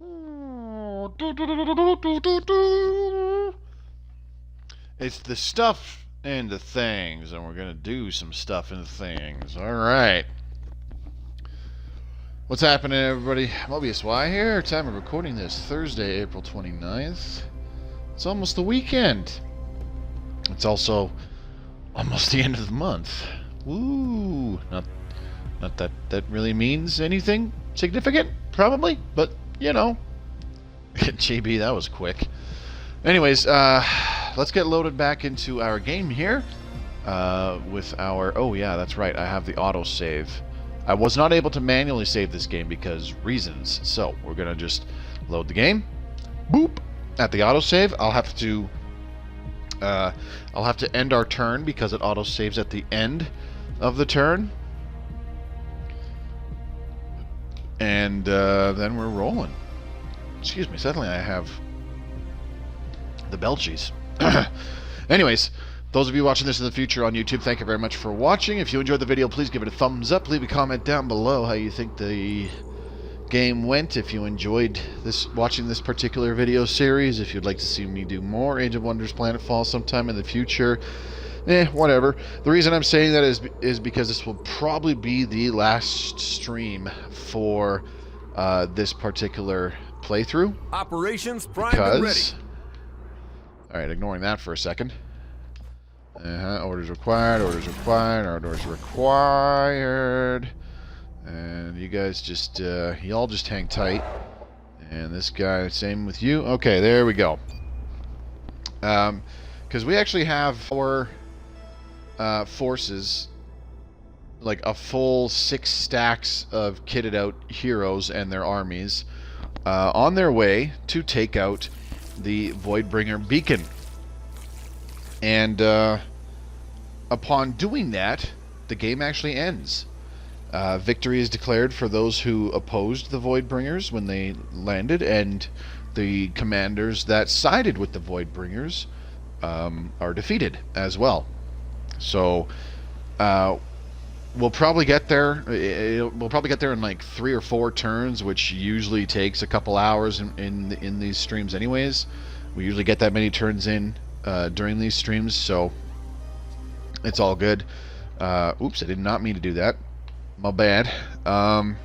It's the stuff and the things, and we're gonna do some stuff and things. Alright. What's happening, everybody? Mobius Y here. Time of recording this Thursday, April 29th. It's almost the weekend. It's also almost the end of the month. Woo! Not that that really means anything significant, probably, but you know. JB, that was quick. Anyways, let's get loaded back into our game here with our... Oh yeah, that's right, I have the autosave. I was not able to manually save this game because reasons. So we're gonna just load the game. Boop! At the autosave, I'll have to end our turn because it autosaves at the end of the turn. And then we're rolling. Excuse me, suddenly I have the belchies. Anyways, those of you watching this in the future on YouTube, thank you very much for watching. If you enjoyed the video, please give it a thumbs up. Leave a comment down below how you think the game went. If you enjoyed watching this particular video series, if you'd like to see me do more Age of Wonders Planetfall sometime in the future, whatever. The reason I'm saying that is because this will probably be the last stream for this particular playthrough. Operations primed and ready. Alright, ignoring that for a second. Orders required, orders required, orders required. And you guys just, y'all just hang tight. And this guy, same with you. Okay, there we go. Because we actually have our forces, like a full 6 stacks of kitted out heroes and their armies, on their way to take out the Voidbringer beacon. And upon doing that, the game actually ends. Victory is declared for those who opposed the Voidbringers when they landed, and the commanders that sided with the Voidbringers are defeated as well. So we'll probably get there. We'll probably get there in like 3 or 4 turns, which usually takes a couple hours in these streams. Anyways, we usually get that many turns in during these streams, so it's all good. Oops, I did not mean to do that. My bad. And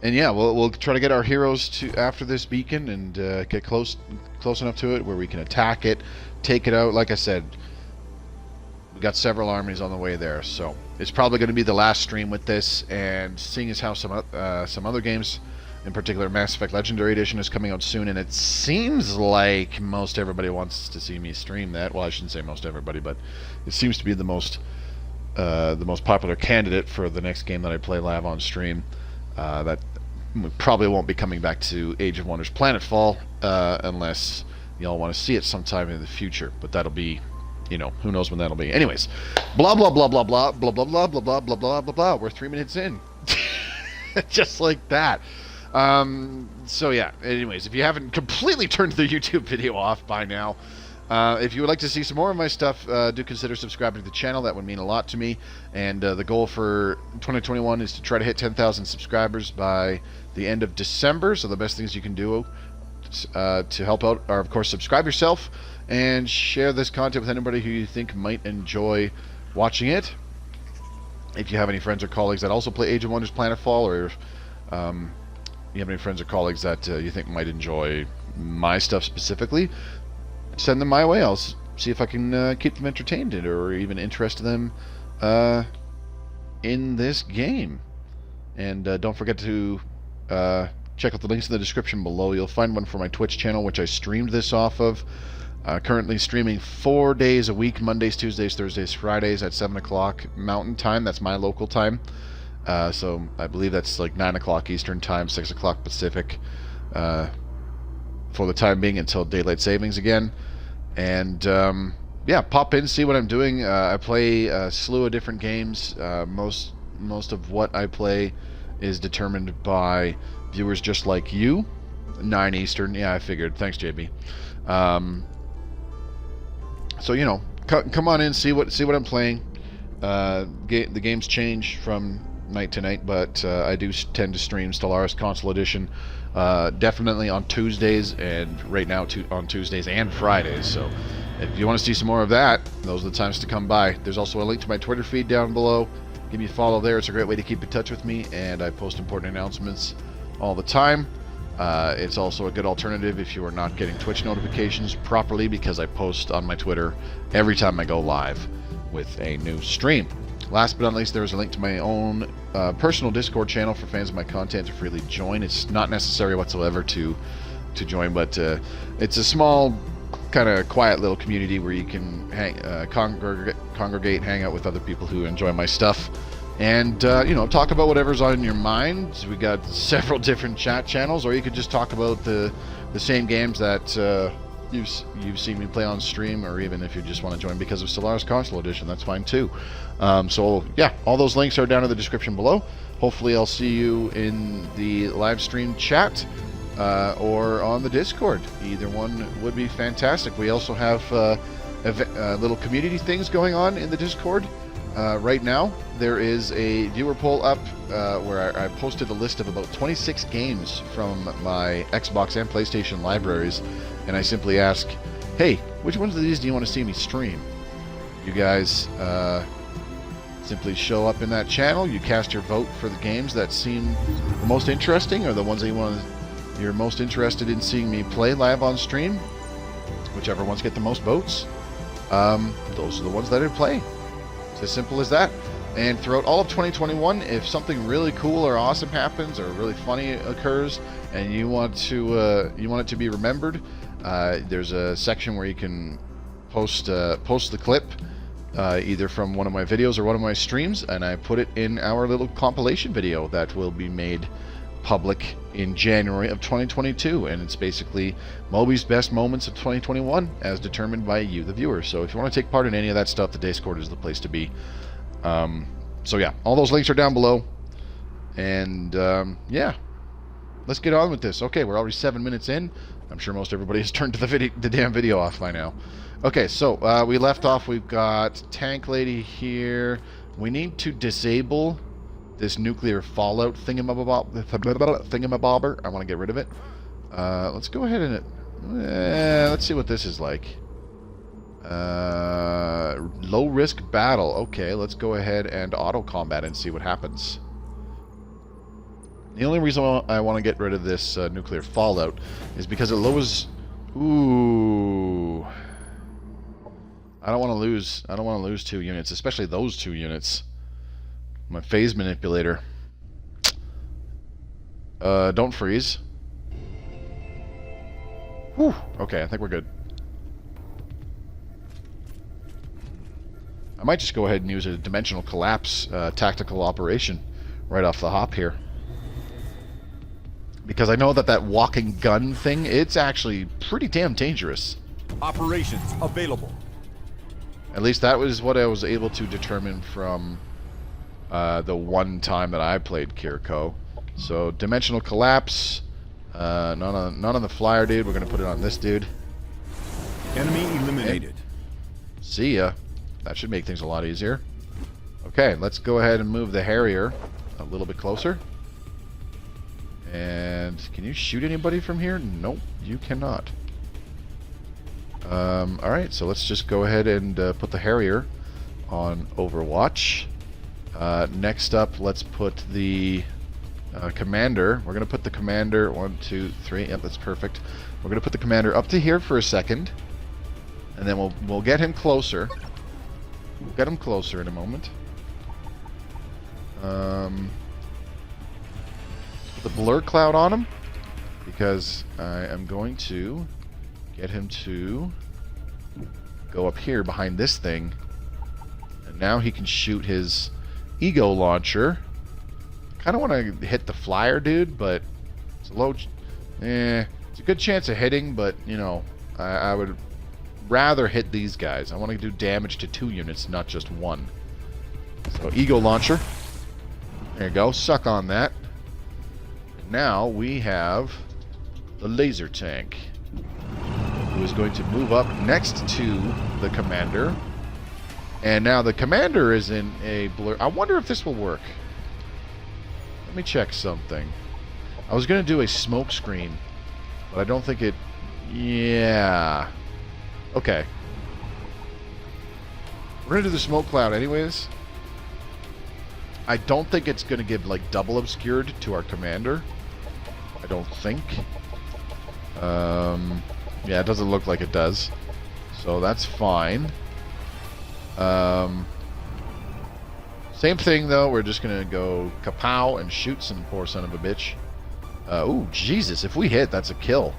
yeah, we'll try to get our heroes to after this beacon and get close enough to it where we can attack it, take it out. Like I said, we got several armies on the way there, so it's probably going to be the last stream with this. And seeing as how some other games, in particular Mass Effect Legendary Edition, is coming out soon, and it seems like most everybody wants to see me stream that. Well, I shouldn't say most everybody, but it seems to be the most popular candidate for the next game that I play live on stream. That we probably won't be coming back to Age of Wonders Planetfall unless y'all want to see it sometime in the future. But that'll be, you know, who knows when that'll be. Anyways, blah blah blah blah blah blah blah blah blah blah blah blah blah blah. We're 3 minutes in, just like that. So yeah. Anyways, if you haven't completely turned the YouTube video off by now, if you would like to see some more of my stuff, do consider subscribing to the channel. That would mean a lot to me. And the goal for 2021 is to try to hit 10,000 subscribers by the end of December. So the best things you can do to help out are, of course, subscribe yourself and share this content with anybody who you think might enjoy watching it. If you have any friends or colleagues that also play Age of Wonders Planetfall, or you have any friends or colleagues that you think might enjoy my stuff specifically, send them my way. I'll see if I can keep them entertained or even interest them in this game. And don't forget to check out the links in the description below. You'll find one for my Twitch channel, which I streamed this off of. Currently streaming 4 days a week, Mondays, Tuesdays, Thursdays, Fridays at 7 o'clock Mountain Time. That's my local time. So I believe that's like 9 o'clock Eastern Time, 6 o'clock Pacific, for the time being until Daylight Savings again. And yeah, pop in, see what I'm doing. I play a slew of different games. Most of what I play is determined by viewers just like you. 9 Eastern. Yeah, I figured. Thanks, JB. So you know, come on in, see what I'm playing. The games change from night to night, but I do tend to stream Stellaris Console Edition definitely on Tuesdays, and right now on Tuesdays and Fridays. So if you want to see some more of that, those are the times to come by. There's also a link to my Twitter feed down below. Give me a follow there. It's a great way to keep in touch with me, and I post important announcements all the time. It's also a good alternative if you are not getting Twitch notifications properly, because I post on my Twitter every time I go live with a new stream. Last but not least, there's a link to my own personal Discord channel for fans of my content to freely join. It's not necessary whatsoever to join, but it's a small, kind of quiet little community where you can congregate, hang out with other people who enjoy my stuff, and talk about whatever's on your mind. We got several different chat channels, or you could just talk about the same games that you've seen me play on stream, or even if you just want to join because of Stellaris Console Edition, that's fine too. So yeah, all those links are down in the description below. Hopefully I'll see you in the live stream chat or on the Discord. Either one would be fantastic. We also have little community things going on in the Discord. Right now there is a viewer poll up where I posted a list of about 26 games from my Xbox and PlayStation libraries, and I simply ask, hey, which ones of these do you want to see me stream? You guys simply show up in that channel, you cast your vote for the games that seem the most interesting, or the ones that you're most interested in seeing me play live on stream. Whichever ones get the most votes, those are the ones that I play. It's as simple as that. And throughout all of 2021, if something really cool or awesome happens, or really funny occurs, and you want it to be remembered, there's a section where you can post the clip, either from one of my videos or one of my streams, and I put it in our little compilation video that will be made public in January of 2022, and it's basically Moby's best moments of 2021 as determined by you, the viewer. So if you want to take part in any of that stuff, the Discord is the place to be. So yeah, all those links are down below, and yeah, let's get on with this. Okay, we're already 7 minutes in. I'm sure most everybody has turned the damn video off by now. Okay, so we left off. We've got Tank Lady here. We need to disable this nuclear fallout thingamabobber. I want to get rid of it. Let's go ahead and let's see what this is like. Low risk battle. Okay, let's go ahead and auto combat and see what happens. The only reason I want to get rid of this nuclear fallout is because it lowers. Ooh, I don't want to lose 2 units, especially those 2 units. My phase manipulator. Don't freeze. Whew. Okay, I think we're good. I might just go ahead and use a dimensional collapse tactical operation right off the hop here, because I know that walking gun thing, it's actually pretty damn dangerous. Operations available. At least that was what I was able to determine from the one time that I played Kiriko. So dimensional collapse, not on the flyer dude. We're gonna put it on this dude. Enemy eliminated. Okay. See ya. That should make things a lot easier. Okay, let's go ahead and move the Harrier a little bit closer. And can you shoot anybody from here? Nope, you cannot. Alright, so let's just go ahead and put the Harrier on Overwatch. Next up, let's put the Commander. We're going to put the Commander, 1, 2, 3, yep, that's perfect. We're going to put the Commander up to here for a second, and then we'll get him closer. We'll get him closer in a moment. The blur cloud on him, because I am going to get him to go up here behind this thing, and now he can shoot his ego launcher. Kind of want to hit the flyer dude, but it's a low it's a good chance of hitting, but you know, I would rather hit these guys. I want to do damage to 2 units, not just 1. So ego launcher, there you go, suck on that. Now we have the laser tank, who is going to move up next to the Commander. And now the Commander is in a blur. I wonder if this will work. Let me check something. I was going to do a smoke screen, but I don't think it... Yeah. Okay. We're going to do the smoke cloud anyways. I don't think it's going to give, like, double obscured to our commander. I don't think. Yeah, it doesn't look like it does. So that's fine. Same thing, though. We're just going to go kapow and shoot some poor son of a bitch. Ooh, Jesus. If we hit, that's a kill.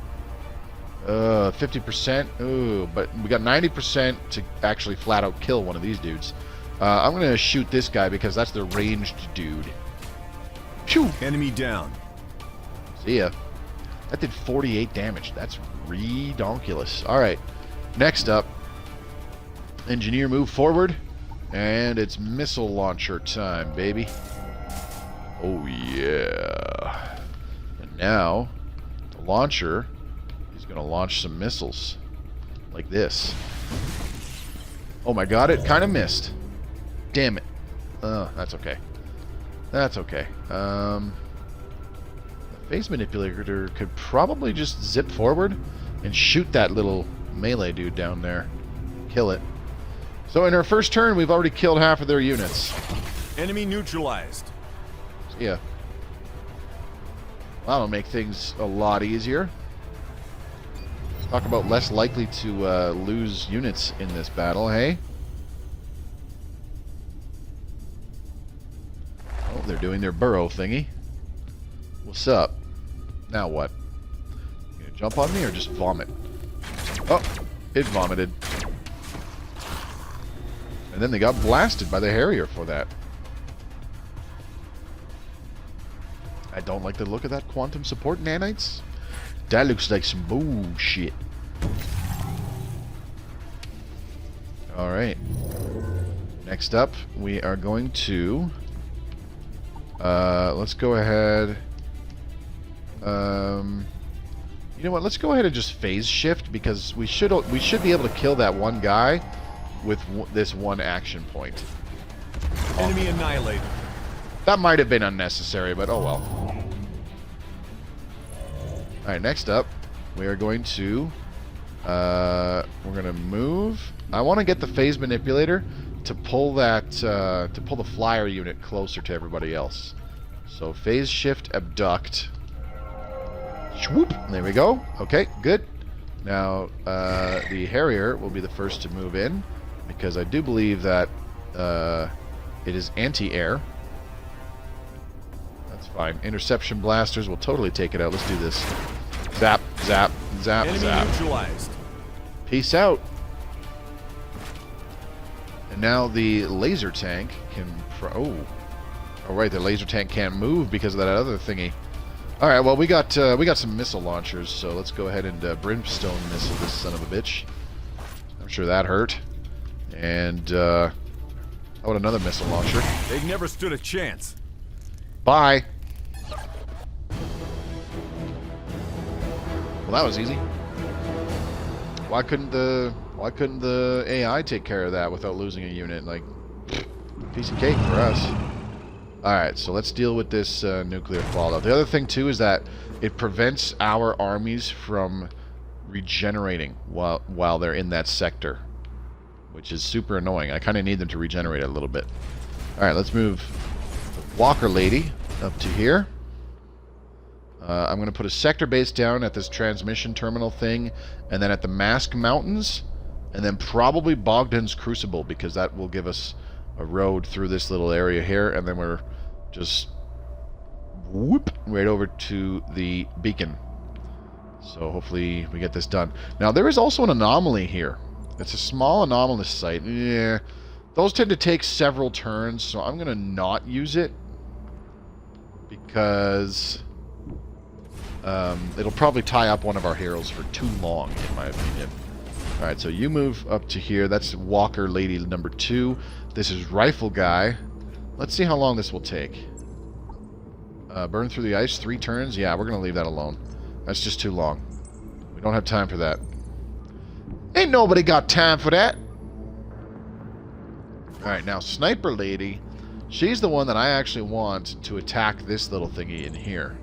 50%. Ooh, but we got 90% to actually flat out kill one of these dudes. I'm going to shoot this guy because that's the ranged dude. Phew! Enemy down. See ya. That did 48 damage. That's redonkulous. Alright. Next up. Engineer move forward. And it's missile launcher time, baby. Oh, yeah. And now, the launcher is going to launch some missiles. Like this. Oh my god, it kind of missed. Damn it. Oh, that's okay. That's okay. The phase manipulator could probably just zip forward and shoot that little melee dude down there. Kill it. So in our first turn, we've already killed half of their units. Enemy neutralized. Yeah. Well, that'll make things a lot easier. Talk about less likely to lose units in this battle, hey? Oh, they're doing their burrow thingy. What's up? Now what? You gonna jump on me or just vomit? Oh, it vomited. And then they got blasted by the Harrier for that. I don't like the look of that quantum support nanites. That looks like some bullshit. Alright. Next up, we are going to... let's go ahead... you know what? Let's go ahead and just phase shift because we should be able to kill that one guy with this one action point. Enemy annihilated. That might have been unnecessary, but oh well. Alright, next up, we are going to... we're going to move... I want to get the phase manipulator to pull that... to pull the flyer unit closer to everybody else. So, phase shift, abduct. Swoop! There we go. Okay, good. Now, the Harrier will be the first to move in, because I do believe that it is anti-air. That's fine. Interception blasters will totally take it out. Let's do this. Zap, zap, zap, Enemy zap. neutralized. Peace out. And now the laser tank can... Oh. Alright, the laser tank can't move because of that other thingy. Alright, well, we got some missile launchers, so let's go ahead and brimstone missile this son of a bitch. I'm sure that hurt. And, how about another missile launcher? They've never stood a chance. Bye! Well, that was easy. Why couldn't the AI take care of that without losing a unit? Like, piece of cake for us. Alright, so let's deal with this nuclear fallout. The other thing, too, is that it prevents our armies from regenerating while they're in that sector, which is super annoying. I kind of need them to regenerate a little bit. Alright, let's move Walker Lady up to here. I'm going to put a sector base down at this transmission terminal thing, and then at the Mask Mountains, and then probably Bogdan's Crucible, because that will give us a road through this little area here, and then we're just whoop right over to the beacon. So hopefully we get this done. Now there is also an anomaly here. It's a small anomalous site. Yeah, those tend to take several turns, so I'm going to not use it because it'll probably tie up one of our heroes for too long, in my opinion. Alright, so you move up to here. That's Walker Lady number 2. This is Rifle Guy. Let's see how long this will take. Burn through the ice, 3 turns? Yeah, we're going to leave that alone. That's just too long. We don't have time for that. Ain't nobody got time for that. Alright, now Sniper Lady. She's the one that I actually want to attack this little thingy in here.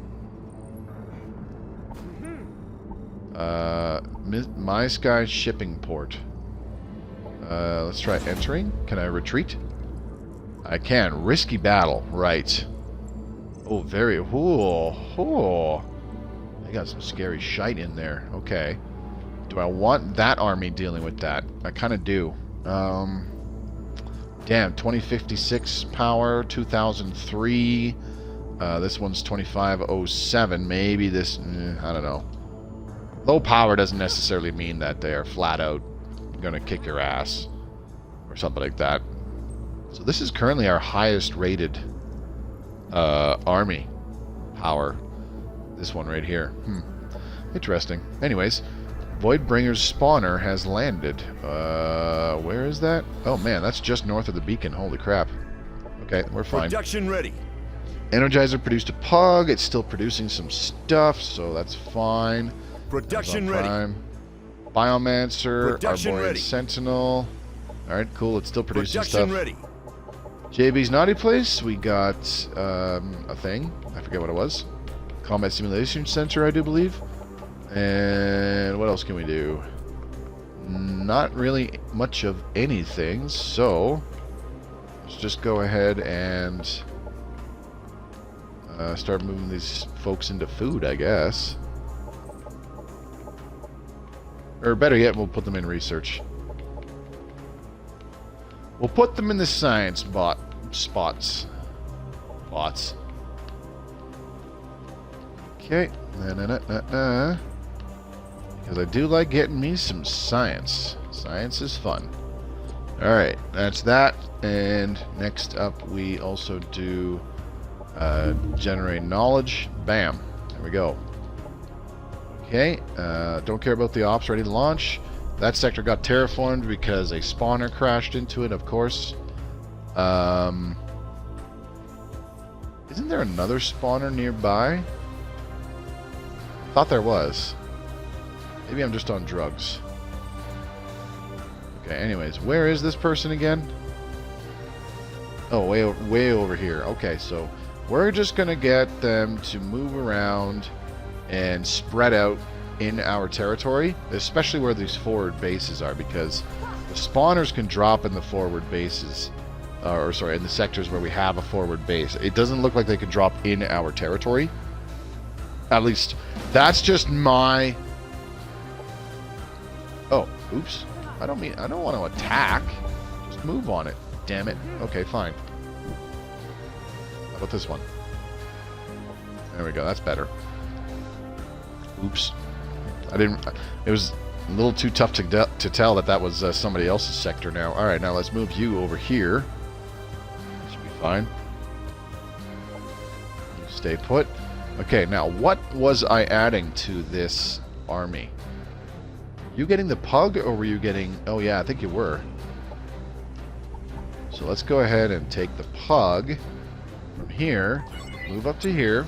My Sky shipping port. Let's try entering. Can I retreat? I can. Risky battle. Right. Oh, very... Oh. They got some scary shite in there. Okay. Do I want that army dealing with that? I kind of do. Damn, 2056 power, 2003. This one's 2507. Maybe this... I don't know. Low power doesn't necessarily mean that they are flat out gonna kick your ass. Or something like that. So this is currently our highest rated army power. This one right here. Interesting. Anyways, Voidbringer's spawner has landed. Where is that? Oh man, that's just north of the beacon. Holy crap. Okay, we're fine. Production ready. Energizer produced a pug. It's still producing some stuff, so that's fine. Production ready. Biomancer, Production Arborean ready. Sentinel. Alright, cool. It's still producing Production stuff. ready. JB's Naughty Place. We got a thing. I forget what it was. Combat Simulation Center, I do believe. And what else can we do? Not really much of anything, so let's just go ahead and start moving these folks into food, I guess. Or better yet, we'll put them in research. We'll put them in the science spots. Okay. Because I do like getting me some science. Science is fun. Alright, that's that. And next up, we also do generate knowledge. Bam. There we go. Okay. Don't care about the ops. Ready to launch. That sector got terraformed because a spawner crashed into it, of course. Isn't there another spawner nearby? Thought there was. Maybe I'm just on drugs. Okay, anyways, where is this person again? Oh, way over here. Okay, so we're just gonna get them to move around and spread out in our territory, especially where these forward bases are, because the spawners can drop in the forward bases, or sorry, in the sectors where we have a forward base. It doesn't look like they could drop in our territory. At least, that's just my... Oh, oops. I don't want to attack. Just move on it. Damn it. Okay, fine. How about this one? There we go. That's better. Oops. It was a little too tough to tell that was somebody else's sector now. Alright, now let's move you over here. Should be fine. You stay put. Okay, now what was I adding to this army? You getting the pug, or were you getting... Oh yeah, I think you were. So let's go ahead and take the pug from here, move up to here.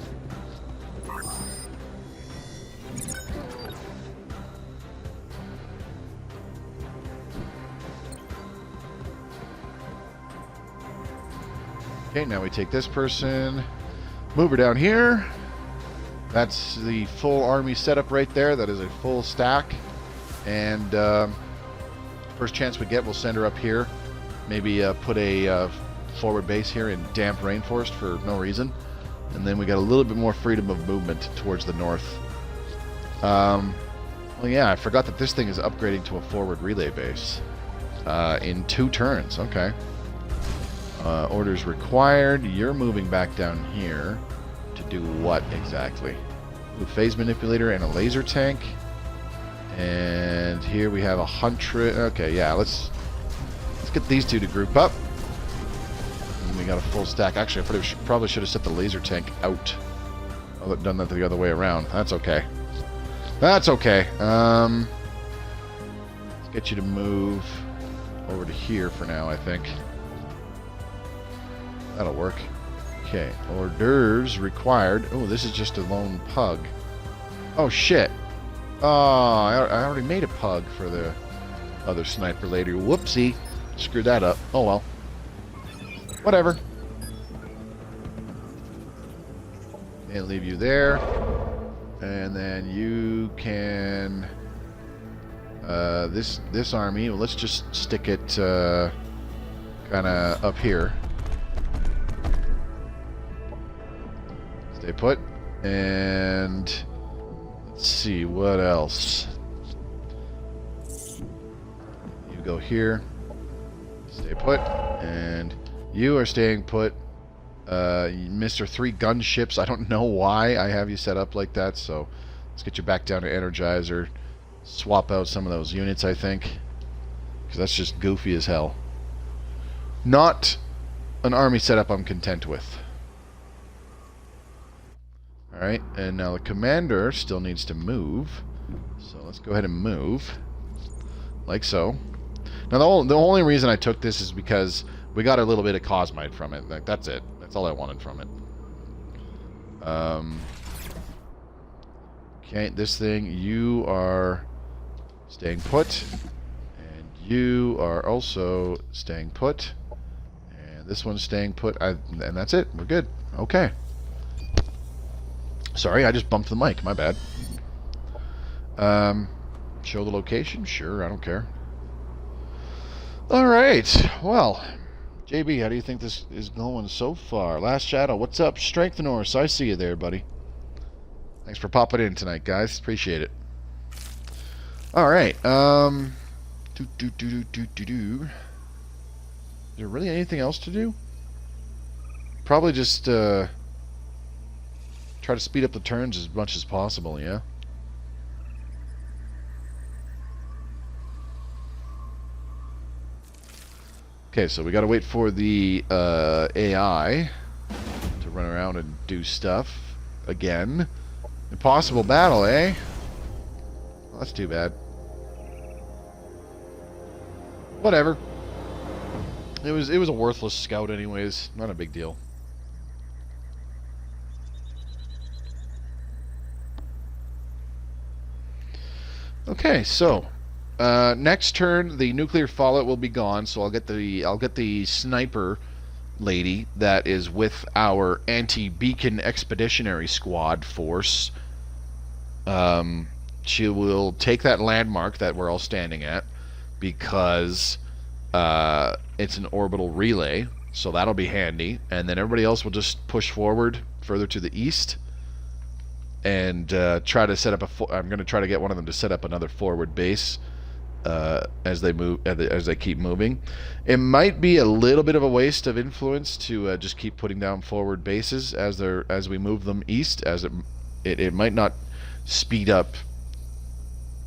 Okay, now we take this person, move her down here. That's the full army setup right there. That is a full stack. And first chance we get, we'll send her up here. Maybe put a forward base here in damp rainforest for no reason. And then we got a little bit more freedom of movement towards the north. Well, yeah, I forgot that this thing is upgrading to a forward relay base in 2 turns. Okay. Orders required. You're moving back down here to do what exactly? With phase manipulator and a laser tank. And here we have 100. Okay, yeah, let's get these two to group up. And we got a full stack. Actually, I probably should have set the laser tank out. I've done that the other way around. That's okay. That's okay. Let's get you to move over to here for now, I think. That'll work. Okay, hors d'oeuvres required. Oh, this is just a lone pug. Oh, shit. Oh, I already made a pug for the other sniper lady. Whoopsie. Screwed that up. Oh, well. Whatever. And leave you there. And then you can... this army, well, let's just stick it kind of up here. Stay put. And let's see, what else? You go here. Stay put. And you are staying put. Mr. 3 gunships, I don't know why I have you set up like that, so let's get you back down to Energizer. Swap out some of those units, I think, because that's just goofy as hell. Not an army setup I'm content with. Alright, and now the commander still needs to move, so let's go ahead and move, like so. Now the only reason I took this is because we got a little bit of Cosmite from it. Like, that's it. That's all I wanted from it. Okay, this thing, you are staying put. And you are also staying put. And this one's staying put. And that's it. We're good. Okay. Sorry, I just bumped the mic. My bad. Show the location? Sure, I don't care. Alright, well... JB, how do you think this is going so far? Last Shadow, what's up? Strengthenors, I see you there, buddy. Thanks for popping in tonight, guys. Appreciate it. Alright, Is there really anything else to do? Probably just, try to speed up the turns as much as possible, yeah? Okay, so we gotta wait for the AI to run around and do stuff again. Impossible battle, eh? Well, that's too bad. Whatever. It was a worthless scout anyways. Not a big deal. Okay, so next turn the nuclear fallout will be gone, so I'll get the sniper lady that is with our anti-beacon expeditionary squad force. She will take that landmark that we're all standing at because it's an orbital relay, so that'll be handy, and then everybody else will just push forward further to the east and try to set up I'm going to try to get one of them to set up another forward base as they keep moving. It might be a little bit of a waste of influence to just keep putting down forward bases as we move them east, as it might not speed up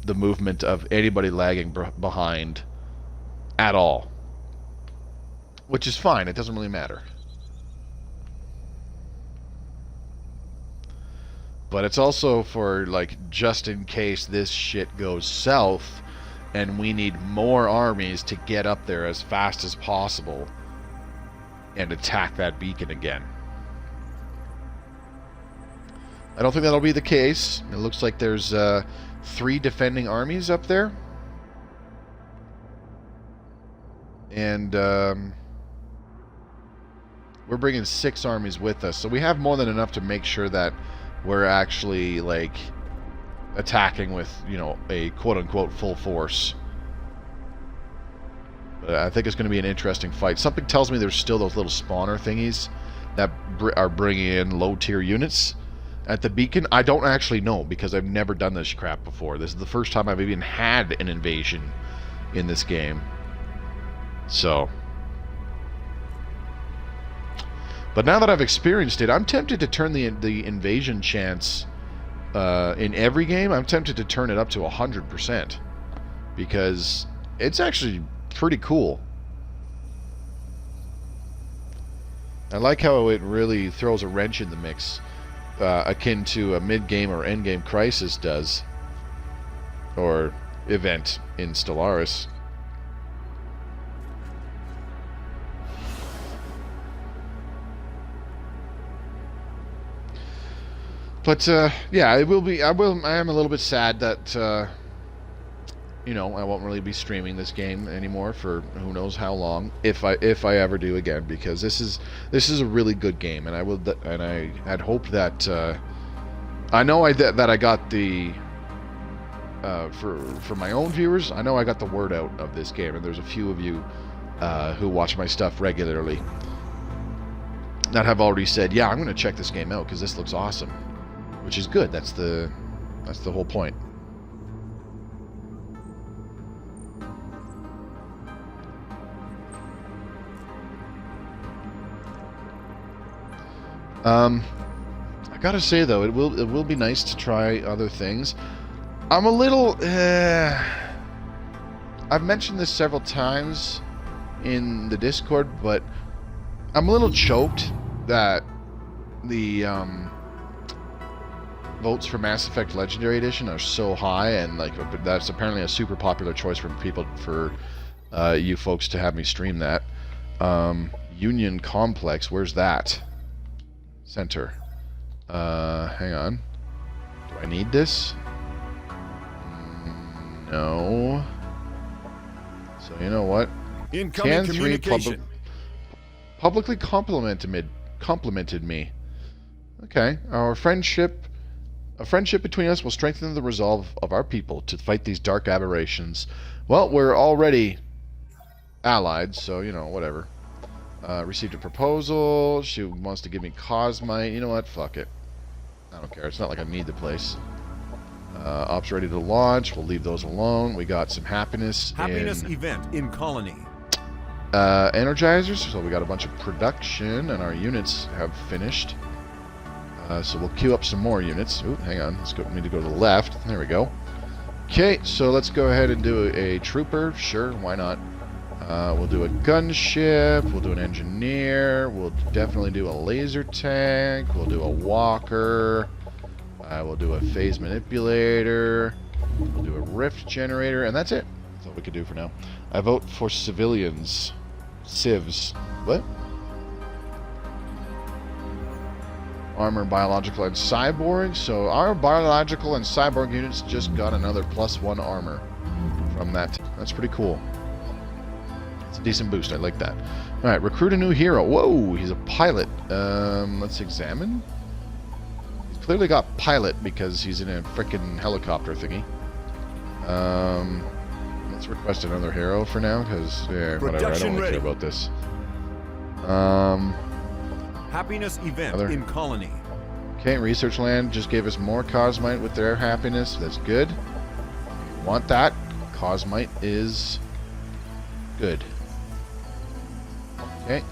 the movement of anybody lagging behind at all, which is fine. It doesn't really matter. But it's also for, like, just in case this shit goes south and we need more armies to get up there as fast as possible and attack that beacon again. I don't think that'll be the case. It looks like there's 3 defending armies up there. And we're bringing 6 armies with us, so we have more than enough to make sure that we're actually, like, attacking with, you know, a quote-unquote full force. But I think it's going to be an interesting fight. Something tells me there's still those little spawner thingies that are bringing in low-tier units at the beacon. I don't actually know, because I've never done this crap before. This is the first time I've even had an invasion in this game. So... but now that I've experienced it, I'm tempted to turn the invasion chance in every game. I'm tempted to turn it up to 100%, because it's actually pretty cool. I like how it really throws a wrench in the mix, akin to a mid-game or end-game crisis does, or event in Stellaris. But yeah, it will be. I am a little bit sad that you know, I won't really be streaming this game anymore for who knows how long, if I ever do again, because this is a really good game, and I had hoped that I know that I got the for my own viewers, I know I got the word out of this game, and there's a few of you who watch my stuff regularly that have already said, yeah, I'm going to check this game out because this looks awesome, which is good. That's the whole point. I gotta say though, it will be nice to try other things. I'm a little. I've mentioned this several times in the Discord, but I'm a little choked that the votes for Mass Effect Legendary Edition are so high, and like that's apparently a super popular choice for people, for you folks to have me stream that. Union Complex, where's that? Center. Hang on. Do I need this? No. So you know what? Incoming communication. Publicly complimented me. Okay. A friendship between us will strengthen the resolve of our people to fight these dark aberrations. Well, we're already allied, so you know, whatever. Received a proposal. She wants to give me Cosmite. You know what? Fuck it. I don't care. It's not like I need the place. Ops ready to launch. We'll leave those alone. We got some happiness event in colony. Energizers. So we got a bunch of production, and our units have finished. So we'll queue up some more units. Ooh, hang on. We need to go to the left. There we go. Okay, so let's go ahead and do a trooper. Sure, why not? We'll do a gunship, we'll do an engineer, we'll definitely do a laser tank, we'll do a walker, we'll do a phase manipulator, we'll do a rift generator, and that's it. That's all we can do for now. I vote for civilians. Civs. What? Armor, biological, and cyborg. So our biological and cyborg units just got another +1 armor from that. That's pretty cool. It's a decent boost. I like that. Alright, recruit a new hero. Whoa, he's a pilot. Let's examine. He's clearly got pilot because he's in a frickin' helicopter thingy. Let's request another hero for now, because, yeah, whatever, I don't really care about this. Happiness event in colony. Okay, Research Land just gave us more Cosmite with their happiness. That's good. Want that. Cosmite is good. Okay.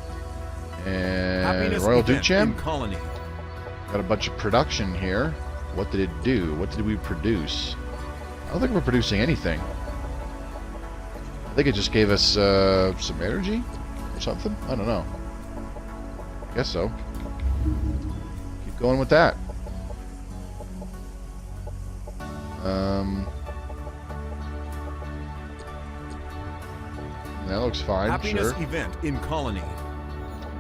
And Royal Duchamp. Got a bunch of production here. What did it do? What did we produce? I don't think we're producing anything. I think it just gave us some energy or something. I don't know. Guess so. Keep going with that. That looks fine. Happiness sure. event in colony.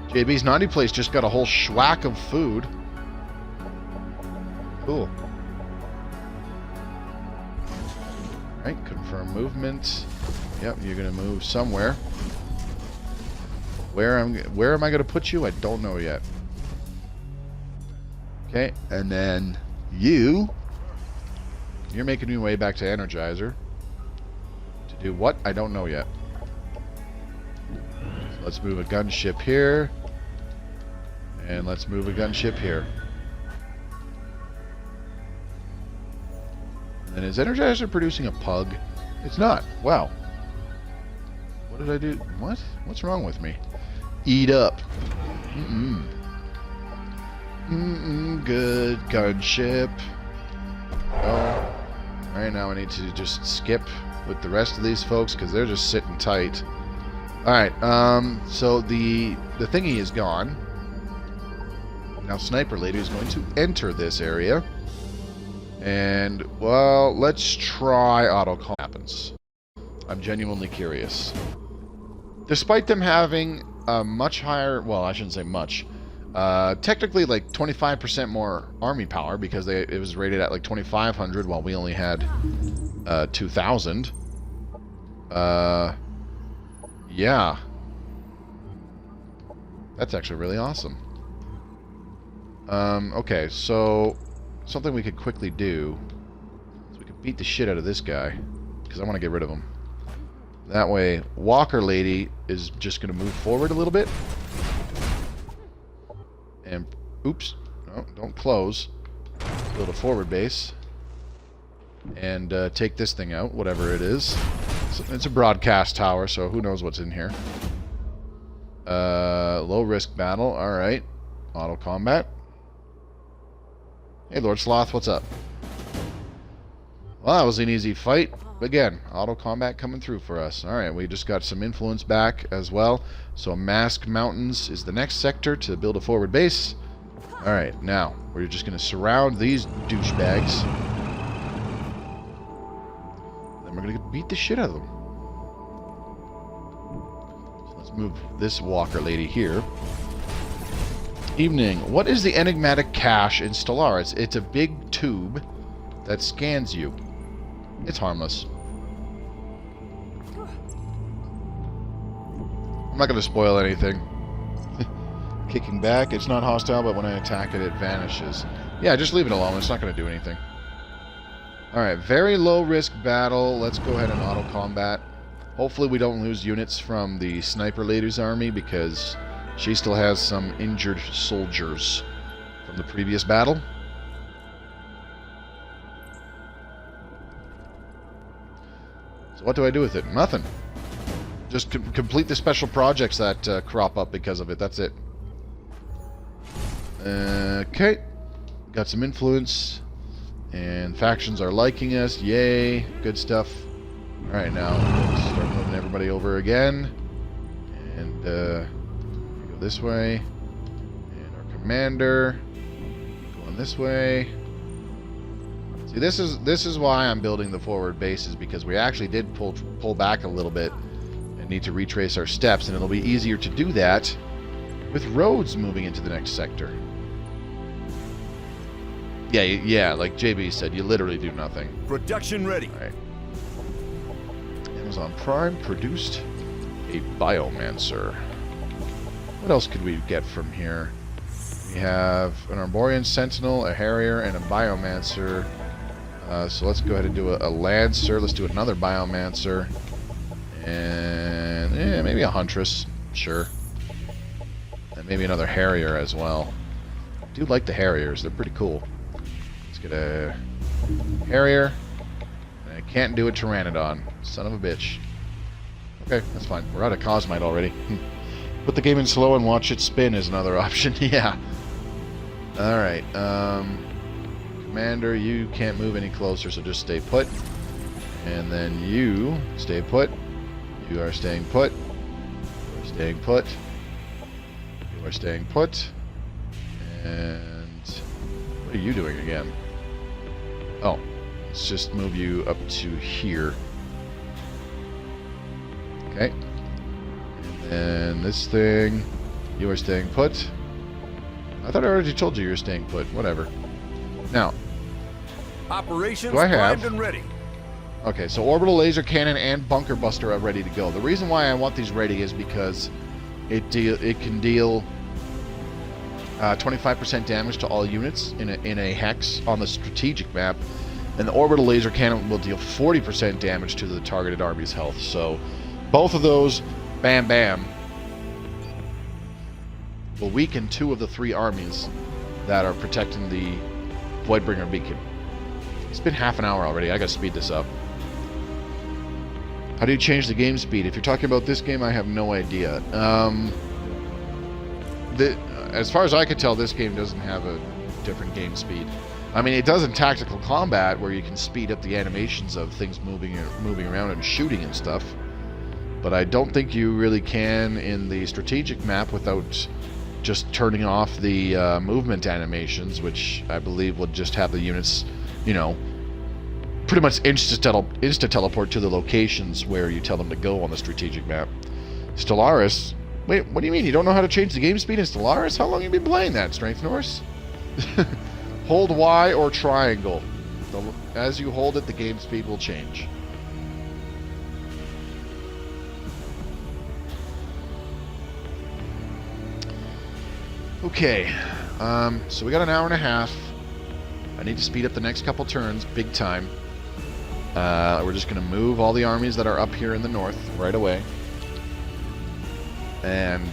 JB's Naughty Place just got a whole schwack of food. Cool. Right, confirm movement. Yep, you're gonna move somewhere. Where am I gonna put you? I don't know yet. Okay, and then you're making your way back to Energizer. To do what? I don't know yet. So let's move a gunship here. And let's move a gunship here. And is Energizer producing a pug? It's not. Wow. What did I do? What? What's wrong with me? Eat up. Good gunship. Oh. Alright, now I need to just skip with the rest of these folks because they're just sitting tight. Alright, so the thingy is gone. Now Sniper Lady is going to enter this area. And, well, let's try auto call happens. I'm genuinely curious. Despite them having a much higher, well, I shouldn't say much, technically like 25% more army power because it was rated at like 2,500 while we only had 2,000. Yeah. That's actually really awesome. Okay, so something we could quickly do is we could beat the shit out of this guy, because I want to get rid of him. That way, Walker Lady is just going to move forward a little bit. And, oops, no, don't close. Build a forward base. And take this thing out, whatever it is. It's a broadcast tower, so who knows what's in here. Low risk battle, alright. Auto combat. Hey Lord Sloth, what's up? Well, that was an easy fight. Again, auto combat coming through for us. Alright, we just got some influence back as well. So Mask Mountains is the next sector to build a forward base. Alright, now we're just going to surround these douchebags. Then we're going to beat the shit out of them. So let's move this Walker Lady here. Evening. What is the enigmatic cache in Stellaris? It's a big tube that scans you. It's harmless. I'm not going to spoil anything. Kicking back. It's not hostile, but when I attack it, it vanishes. Yeah, just leave it alone. It's not going to do anything. Alright, very low risk battle. Let's go ahead and auto combat. Hopefully we don't lose units from the Sniper Lady's army, because she still has some injured soldiers from the previous battle. So what do I do with it? Nothing. Just complete the special projects that crop up because of it. That's it. Okay. Got some influence. And factions are liking us. Yay. Good stuff. Alright, now let's start moving everybody over again. And go this way. And our commander going this way. See, this is why I'm building the forward bases, because we actually did pull back a little bit and need to retrace our steps, and it'll be easier to do that with roads moving into the next sector. Yeah, like JB said, you literally do nothing. Production ready. All right. Amazon Prime produced a Biomancer. What else could we get from here? We have an Arborian Sentinel, a Harrier, and a Biomancer. So let's go ahead and do a Lancer. Let's do another Biomancer. And maybe a Huntress. Sure. And maybe another Harrier as well. I do like the Harriers. They're pretty cool. Let's get a Harrier. And I can't do a Pteranodon. Son of a bitch. Okay, that's fine. We're out of Cosmite already. Put the game in slow and watch it spin is another option. Yeah. Alright. Commander, you can't move any closer, so just stay put. And then stay put. You are staying put. You are staying put. You are staying put. And what are you doing again? Oh, let's just move you up to here. Okay. And then this thing, you are staying put. I thought I already told you you were staying put. Whatever. Now, operations do I have? primed and ready. Okay, so orbital laser cannon and bunker buster are ready to go. The reason why I want these ready is because it can deal 25% damage to all units in a hex on the strategic map, and the orbital laser cannon will deal 40% damage to the targeted army's health. So both of those, bam bam, will weaken 2 of the 3 armies that are protecting the Voidbringer beacon. It's been half an hour already. I gotta speed this up. How do you change the game speed? If you're talking about this game, I have no idea. As far as I can tell, this game doesn't have a different game speed. I mean, it does in tactical combat, where you can speed up the animations of things moving around and shooting and stuff. But I don't think you really can in the strategic map without just turning off the movement animations, which I believe would just have the units, you know, pretty much insta-teleport to the locations where you tell them to go on the strategic map. Stellaris? Wait, what do you mean? You don't know how to change the game speed in Stellaris? How long have you been playing that, Strength Norse? Hold Y or triangle. As you hold it, the game speed will change. Okay, so we got an hour and a half. I need to speed up the next couple turns, big time. We're just going to move all the armies that are up here in the north right away. And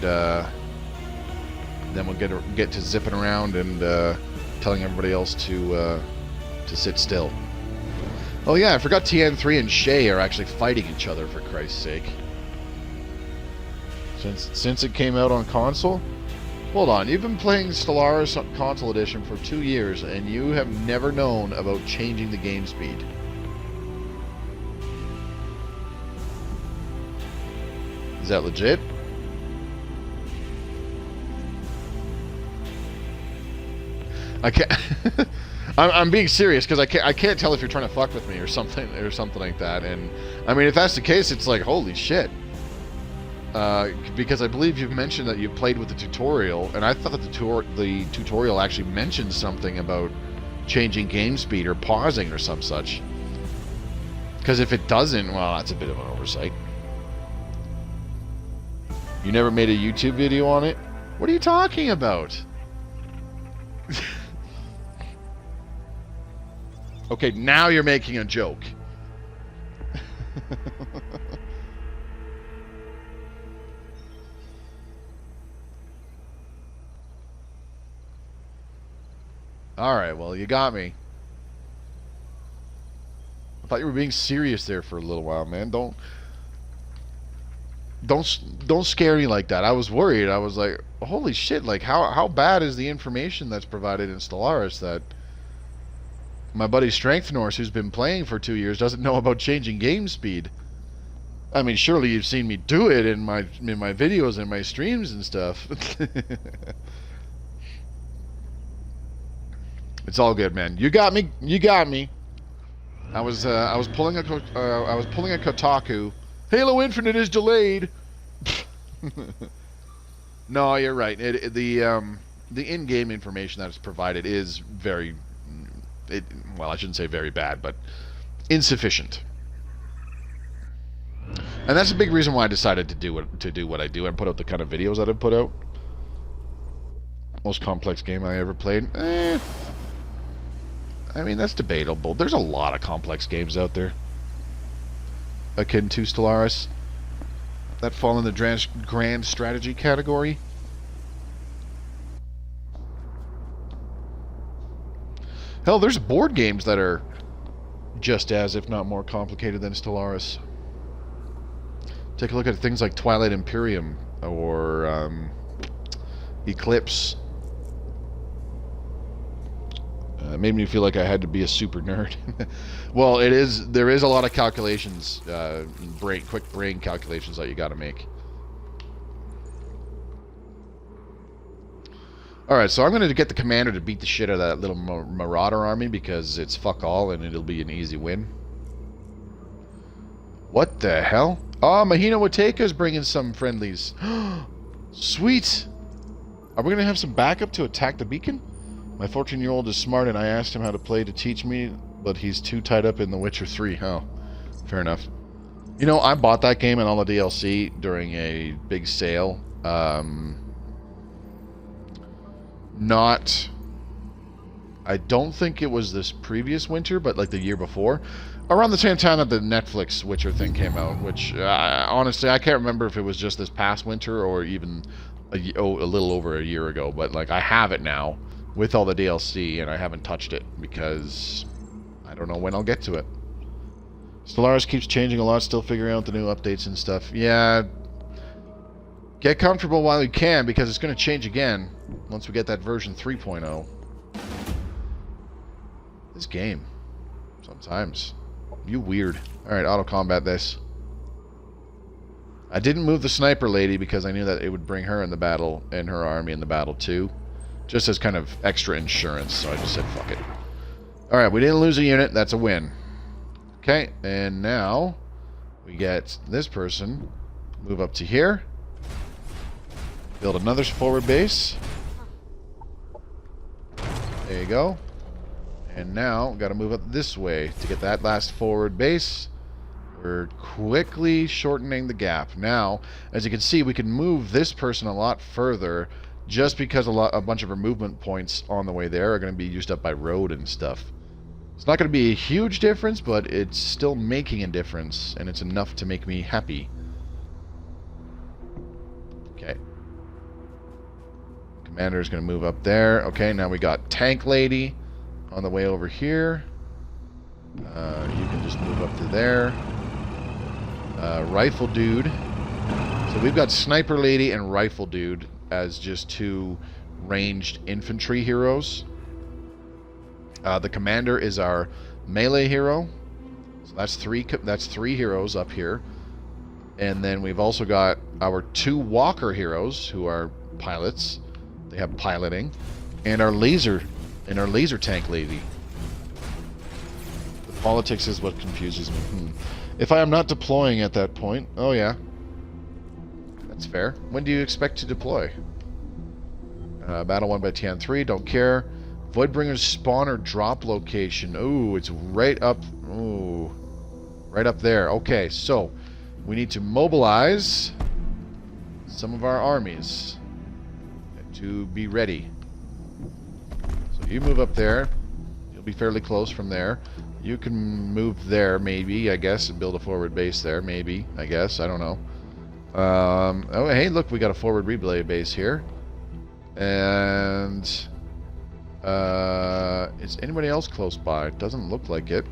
then we'll get to zipping around and telling everybody else to sit still. Oh yeah, I forgot TN3 and Shay are actually fighting each other, for Christ's sake. Since it came out on console? Hold on, you've been playing Stellaris Console Edition for 2 years, and you have never known about changing the game speed. Is that legit? I can't. I'm being serious because I can't tell if you're trying to fuck with me or something like that. And I mean, if that's the case, it's like holy shit. Because I believe you've mentioned that you played with the tutorial, and I thought that the tutorial actually mentioned something about changing game speed or pausing or some such. Because if it doesn't, well, that's a bit of an oversight. You never made a YouTube video on it? What are you talking about? Okay, now you're making a joke. Alright, well, you got me. I thought you were being serious there for a little while, man. Don't scare me like that. I was worried. I was like, holy shit, like how bad is the information that's provided in Stellaris that my buddy Strength Norse, who's been playing for 2 years, doesn't know about changing game speed? I mean, surely you've seen me do it in my videos and my streams and stuff. It's all good, man. You got me. You got me. I was pulling a Kotaku. Halo Infinite is delayed. No, you're right. The in-game information that is provided is very, well, I shouldn't say very bad, but insufficient. And that's a big reason why I decided to do what I do and put out the kind of videos that I put out. Most complex game I ever played. I mean, that's debatable. There's a lot of complex games out there akin to Stellaris that fall in the grand strategy category. Hell, there's board games that are just as, if not more complicated than Stellaris. Take a look at things like Twilight Imperium or Eclipse. It made me feel like I had to be a super nerd. Well, there is a lot of calculations, quick brain calculations that you got to make. Alright, so I'm going to get the commander to beat the shit out of that little marauder army because it's fuck all and it'll be an easy win. What the hell? Oh, Mahina Wateka's bringing some friendlies. Sweet! Are we going to have some backup to attack the beacon? My 14-year-old is smart, and I asked him how to play to teach me, but he's too tied up in The Witcher 3. Oh, fair enough. You know, I bought that game and all the DLC during a big sale. I don't think it was this previous winter, but like the year before. Around the same time that the Netflix Witcher thing came out, which, honestly, I can't remember if it was just this past winter or even a little over a year ago, but like I have it now with all the DLC, and I haven't touched it because I don't know when I'll get to it. Stellaris keeps changing a lot, still figuring out the new updates and stuff. Yeah, get comfortable while you can, because it's going to change again once we get that version 3.0. This game, sometimes, you weird. Alright, auto-combat this. I didn't move the sniper lady because I knew that it would bring her in the battle, and her army in the battle too. Just as kind of extra insurance, so I just said fuck it. Alright, we didn't lose a unit, that's a win. Okay, and now we get this person, move up to here, build another forward base. There you go. And now, got to move up this way to get that last forward base. We're quickly shortening the gap. Now, as you can see, we can move this person a lot further just because a bunch of our movement points on the way there are going to be used up by road and stuff. It's not going to be a huge difference, but it's still making a difference, and it's enough to make me happy. Okay. Commander is going to move up there. Okay, now we got Tank Lady on the way over here. You can just move up to there. Rifle Dude. So we've got Sniper Lady and Rifle Dude as just two ranged infantry heroes. The Commander is our melee hero. So that's three heroes up here. And then we've also got our two Walker heroes who are pilots. They have piloting. And our laser tank lady. The politics is what confuses me. If I am not deploying at that point, oh yeah. That's fair. When do you expect to deploy? Battle won by TN3, don't care. Voidbringers spawn or drop location. Ooh, it's right up. Ooh, right up there. Okay, so we need to mobilize some of our armies to be ready. So you move up there. You'll be fairly close from there. You can move there, maybe, I guess, and build a forward base there, maybe, I guess. I don't know. Oh, hey, look, we got a forward relay base here. And is anybody else close by? It doesn't look like it.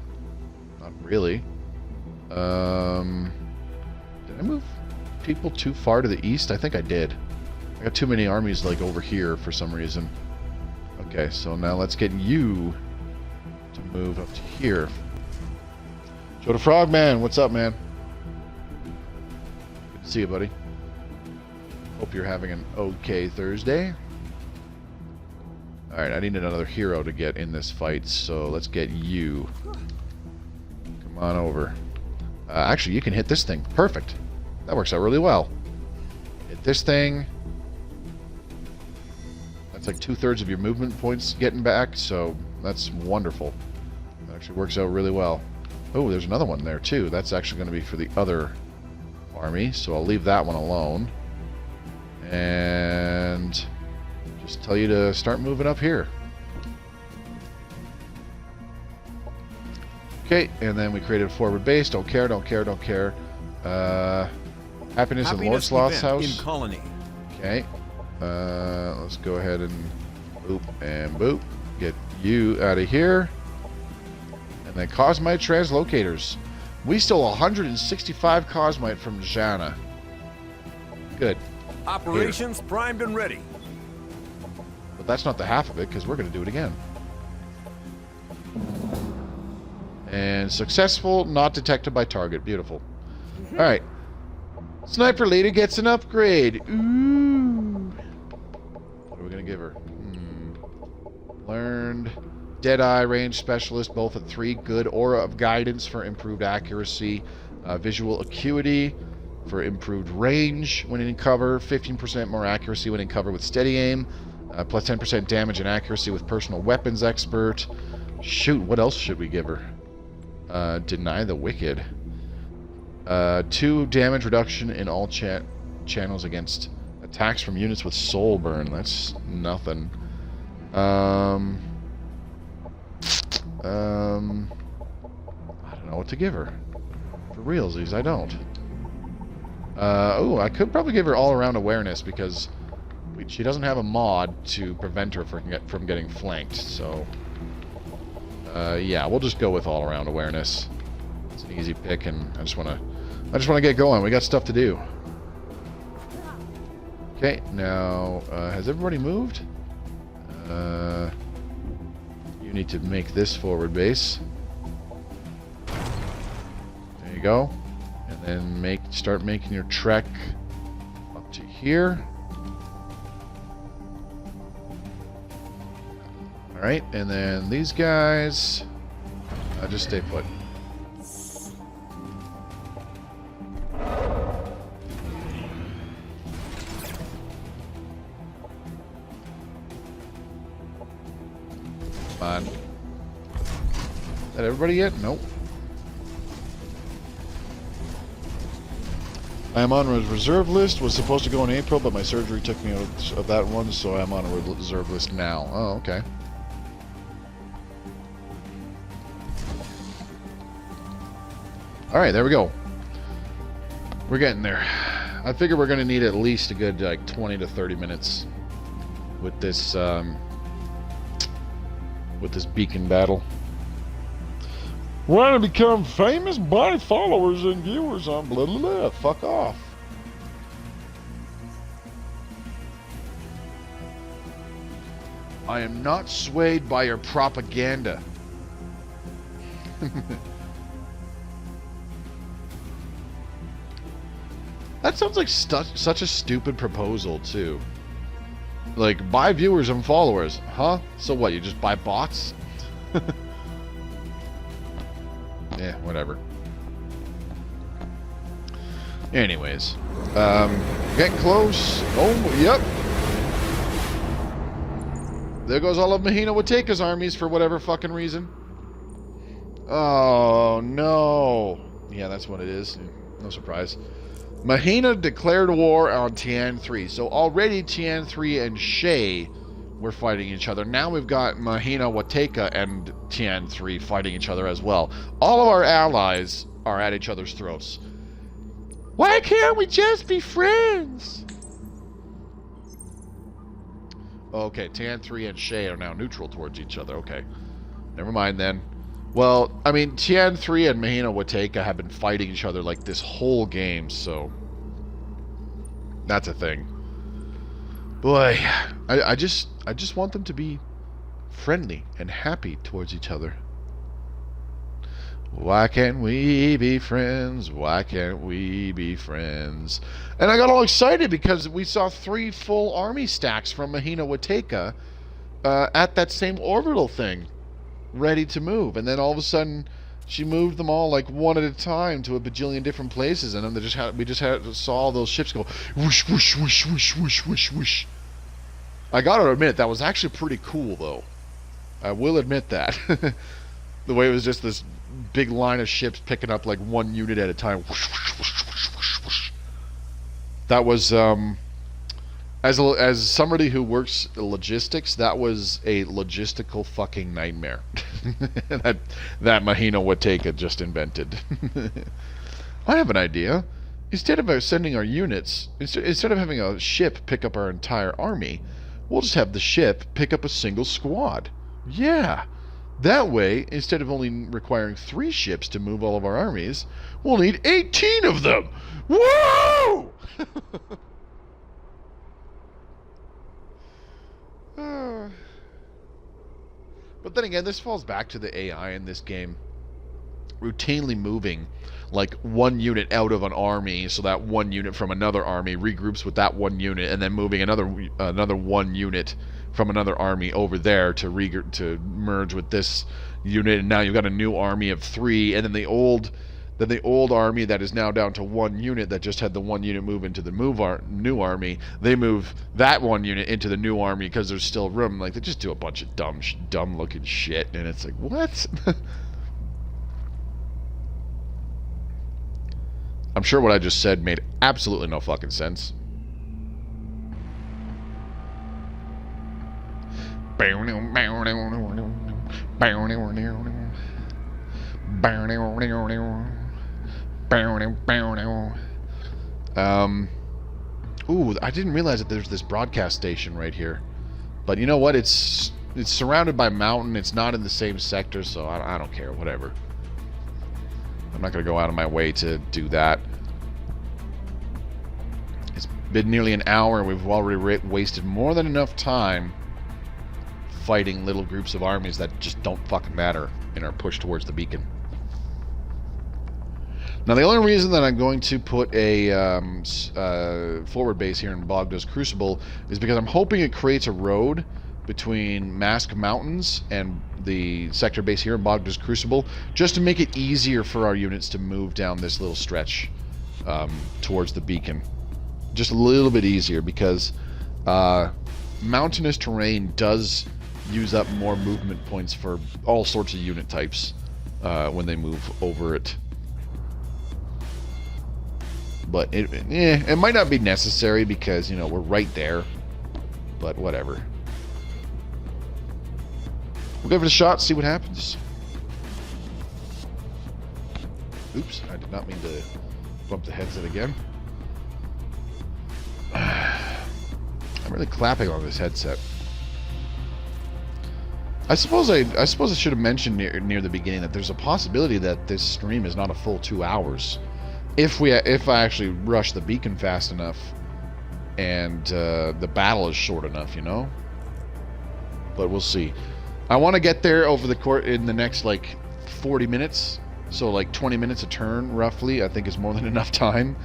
Not really. Did I move people too far to the east? I think I did. I got too many armies like over here for some reason. Okay, so now let's get you to move up to here. Joe the Frogman, what's up, man? Good to see you, buddy. Hope you're having an okay Thursday. Alright, I need another hero to get in this fight, so let's get you. Come on over. Actually, you can hit this thing. Perfect. That works out really well. Hit this thing. That's like 2/3 of your movement points getting back, so that's wonderful. That actually works out really well. Oh, there's another one there, too. That's actually going to be for the other army, so I'll leave that one alone. And just tell you to start moving up here. Okay, and then we created a forward base. Don't care, don't care, don't care. Happiness in Lord Sloth's house. In colony. Okay. Let's go ahead and boop and boop. Get you out of here. And then Cosmite Translocators. We stole 165 Cosmite from Jana. Good. Operations Here. primed and ready. But that's not the half of it, because we're going to do it again. And successful, not detected by target. Beautiful. Alright. Sniper Lady gets an upgrade. Ooh. What are we going to give her? Learned. Deadeye range specialist, both at 3. Good aura of guidance for improved accuracy. Visual acuity for improved range when in cover. 15% more accuracy when in cover with steady aim. Plus 10% damage and accuracy with personal weapons expert. Shoot, what else should we give her? Deny the wicked. 2 damage reduction in all channels against attacks from units with soul burn. That's nothing. I don't know what to give her. For realsies, I don't. Oh, I could probably give her all-around awareness because she doesn't have a mod to prevent her from getting flanked. So, yeah, we'll just go with all-around awareness. It's an easy pick, and I just want to get going. We got stuff to do. Okay, now has everybody moved? You need to make this forward base. There you go. And then start making your trek up to here. Alright, and then these guys just stay put. Come on. Is that everybody yet? Nope. I am on a reserve list. Was supposed to go in April, but my surgery took me out of that one, so I'm on a reserve list now. Oh, okay. Alright, there we go. We're getting there. I figure we're going to need at least a good, like, 20 to 30 minutes with this beacon battle. Want to become famous? Buy followers and viewers on blah blah blah. Fuck off. I am not swayed by your propaganda. That sounds like such a stupid proposal, too. Like, buy viewers and followers. Huh? So what, you just buy bots? Yeah, whatever. Anyways. Getting close. Oh, yep. There goes all of Mahina Wateka's armies for whatever fucking reason. Oh, no. Yeah, that's what it is. No surprise. Mahina declared war on Tian 3. So already Tian 3 and Shay were fighting each other. Now we've got Mahina Wateka and Tian 3 fighting each other as well. All of our allies are at each other's throats. Why can't we just be friends? Okay, Tian 3 and Shay are now neutral towards each other. Okay. Never mind then. Well, I mean, Tian 3 and Mahina Wateka have been fighting each other like this whole game, so that's a thing. Boy, I just want them to be friendly and happy towards each other. Why can't we be friends? Why can't we be friends? And I got all excited because we saw 3 full army stacks from Mahina Wateka at that same orbital thing, ready to move. And then all of a sudden, she moved them all like one at a time to a bajillion different places, and then we just saw all those ships go whoosh, whoosh, whoosh, whoosh, whoosh, whoosh, whoosh. I gotta admit, that was actually pretty cool, though. I will admit that. The way it was just this big line of ships picking up like one unit at a time. Whoosh, whoosh, whoosh, whoosh, whoosh, whoosh. That was, as somebody who works logistics, that was a logistical fucking nightmare. that Mahina Wateka just invented. I have an idea. Instead of sending our units, instead of having a ship pick up our entire army, we'll just have the ship pick up a single squad. Yeah. That way, instead of only requiring 3 ships to move all of our armies, we'll need 18 of them! Woo! But then again, this falls back to the AI in this game. Routinely moving like one unit out of an army so that one unit from another army regroups with that one unit, and then moving another one unit from another army over there to merge with this unit, and now you've got a new army of 3, and then the old army that is now down to 1 unit that just had the 1 unit move into the new army, they move that 1 unit into the new army because there's still room. Like, they just do a bunch of dumb looking shit, and it's like, what? I'm sure what I just said made absolutely no fucking sense. Ooh, I didn't realize that there's this broadcast station right here. But you know what? It's surrounded by mountain. It's not in the same sector, so I don't care. Whatever. I'm not going to go out of my way to do that. It's been nearly an hour, and we've already wasted more than enough time fighting little groups of armies that just don't fucking matter in our push towards the beacon. Now, the only reason that I'm going to put a forward base here in Bogda's Crucible is because I'm hoping it creates a road between Mask Mountains and the sector base here in Bogda's Crucible, just to make it easier for our units to move down this little stretch towards the beacon. Just a little bit easier, because mountainous terrain does use up more movement points for all sorts of unit types when they move over it. But it might not be necessary because, you know, we're right there. But whatever. We'll give it a shot, see what happens. Oops, I did not mean to bump the headset again. I'm really clapping on this headset. I suppose I should have mentioned near the beginning that there's a possibility that this stream is not a full 2 hours, if I actually rush the beacon fast enough, and the battle is short enough, you know. But we'll see. I want to get there over the court in the next like 40 minutes, so like 20 minutes a turn roughly. I think is more than enough time,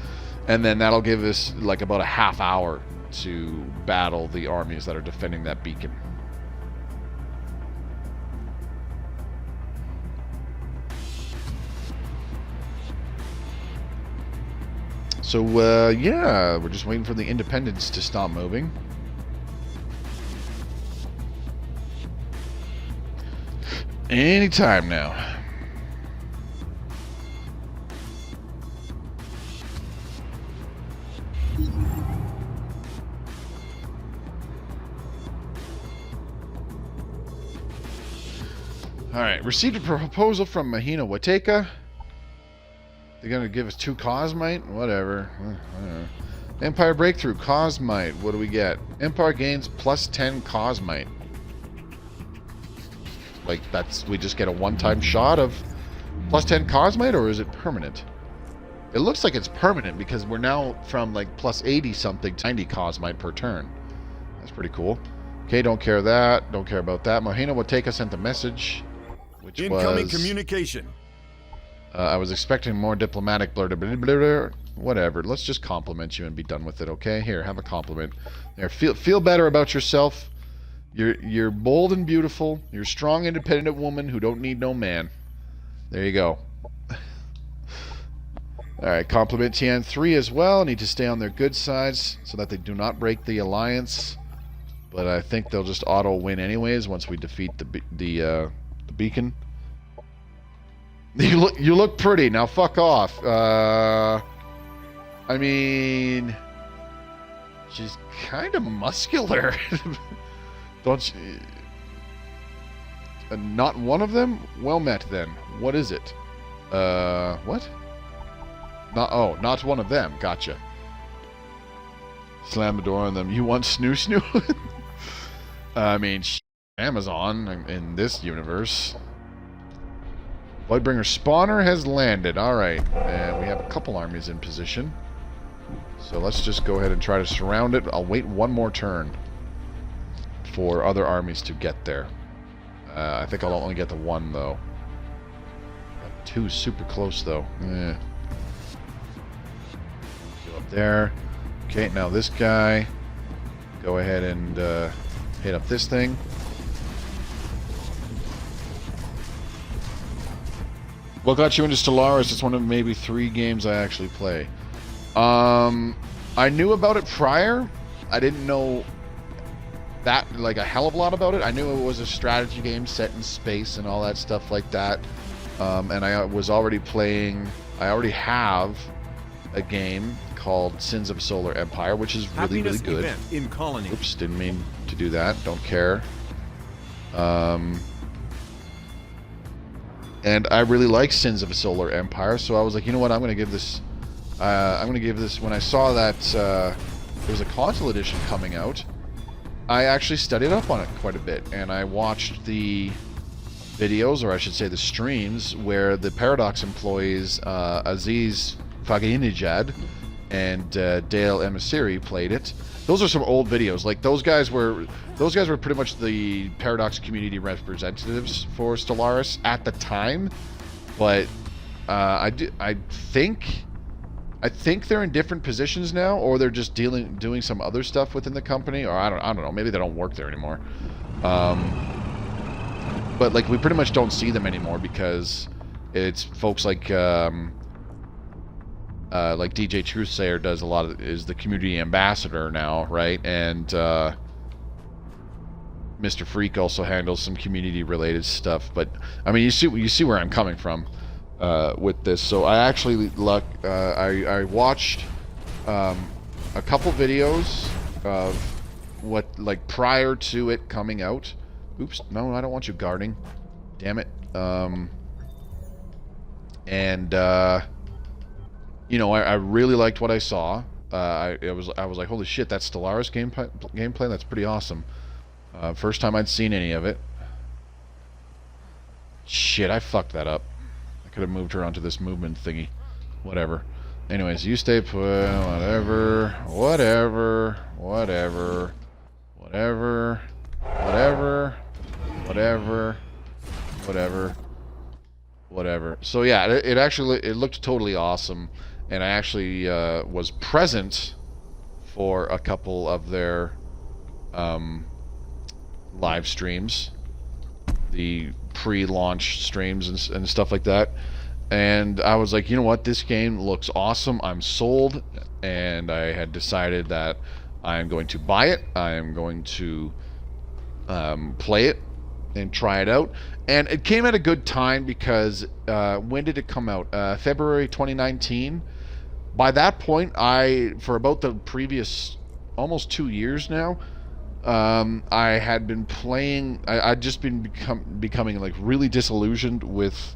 and then that'll give us like about a half hour to battle the armies that are defending that beacon. So, yeah, we're just waiting for the Independents to stop moving. Anytime now. Alright, received a proposal from Mahina Wateka. They're gonna give us 2 Cosmite? Whatever. I don't know. Empire Breakthrough, Cosmite. What do we get? Empire gains plus 10 Cosmite. Like, we just get a one-time shot of plus 10 Cosmite, or is it permanent? It looks like it's permanent because we're now from like plus 80 something to 90 Cosmite per turn. That's pretty cool. Okay, don't care that. Don't care about that. Mahina Wateka sent a message, which Incoming was... communication. I was expecting more diplomatic blur, blah, blah, blah, blah. Whatever. Let's just compliment you and be done with it, okay? Here, have a compliment. There, feel better about yourself. You're bold and beautiful. You're a strong, independent woman who don't need no man. There you go. Alright, compliment Tian 3 as well. Need to stay on their good sides so that they do not break the alliance. But I think they'll just auto-win anyways once we defeat the beacon. You look pretty. Now fuck off. I mean, she's kind of muscular. Don't you? Not one of them? Well met then. What is it? What? Not one of them. Gotcha. Slam the door on them. You want snoo? I mean, Amazon in this universe. Voidbringer spawner has landed. Alright. And we have a couple armies in position. So let's just go ahead and try to surround it. I'll wait one more turn for other armies to get there. I think I'll only get the one, though. Got 2 super close, though. Go up there. Okay, now this guy. Go ahead and hit up this thing. What got you into Stellaris? It's one of maybe 3 games I actually play. I knew about it prior. I didn't know that, like, a hell of a lot about it. I knew it was a strategy game set in space and all that stuff like that. And I was already playing... I already have a game called Sins of Solar Empire, which is really, really good. Event in Colony. Oops, didn't mean to do that. Don't care. And I really like Sins of a Solar Empire, so I was like, you know what, I'm going to give this... when I saw that there was a console edition coming out, I actually studied up on it quite a bit, and I watched the videos, or I should say the streams, where the Paradox employees, Aziz Faginejad and Dale Emissary played it. Those are some old videos. Like, those guys were pretty much the Paradox community representatives for Stellaris at the time. But I think they're in different positions now, or they're just doing some other stuff within the company, or I don't know. Maybe they don't work there anymore. But like, we pretty much don't see them anymore because it's folks like DJ Truthsayer does a lot of, is the community ambassador now, right? And Mr. Freak also handles some community related stuff. But I mean, you see where I'm coming from with this. So I actually I watched a couple videos of what, like, prior to it coming out. Oops, no, I don't want you guarding. Damn it. You know, I really liked what I saw. I was like, holy shit, that's Stellaris gameplay. That's pretty awesome. First time I'd seen any of it. Shit, I fucked that up. I could have moved her onto this movement thingy. Whatever. Anyways, you stay put. Whatever. Whatever. Whatever. Whatever. Whatever. Whatever. Whatever. Whatever. So yeah, it actually looked totally awesome, and I actually was present for a couple of their live streams, the pre-launch streams and stuff like that. And I was like, you know what, this game looks awesome. I'm sold, and I had decided that I am going to buy it. I am going to play it and try it out. And it came at a good time because when did it come out? February 2019. By that point, for about the previous almost 2 years now, I had been playing. I'd just been becoming like really disillusioned with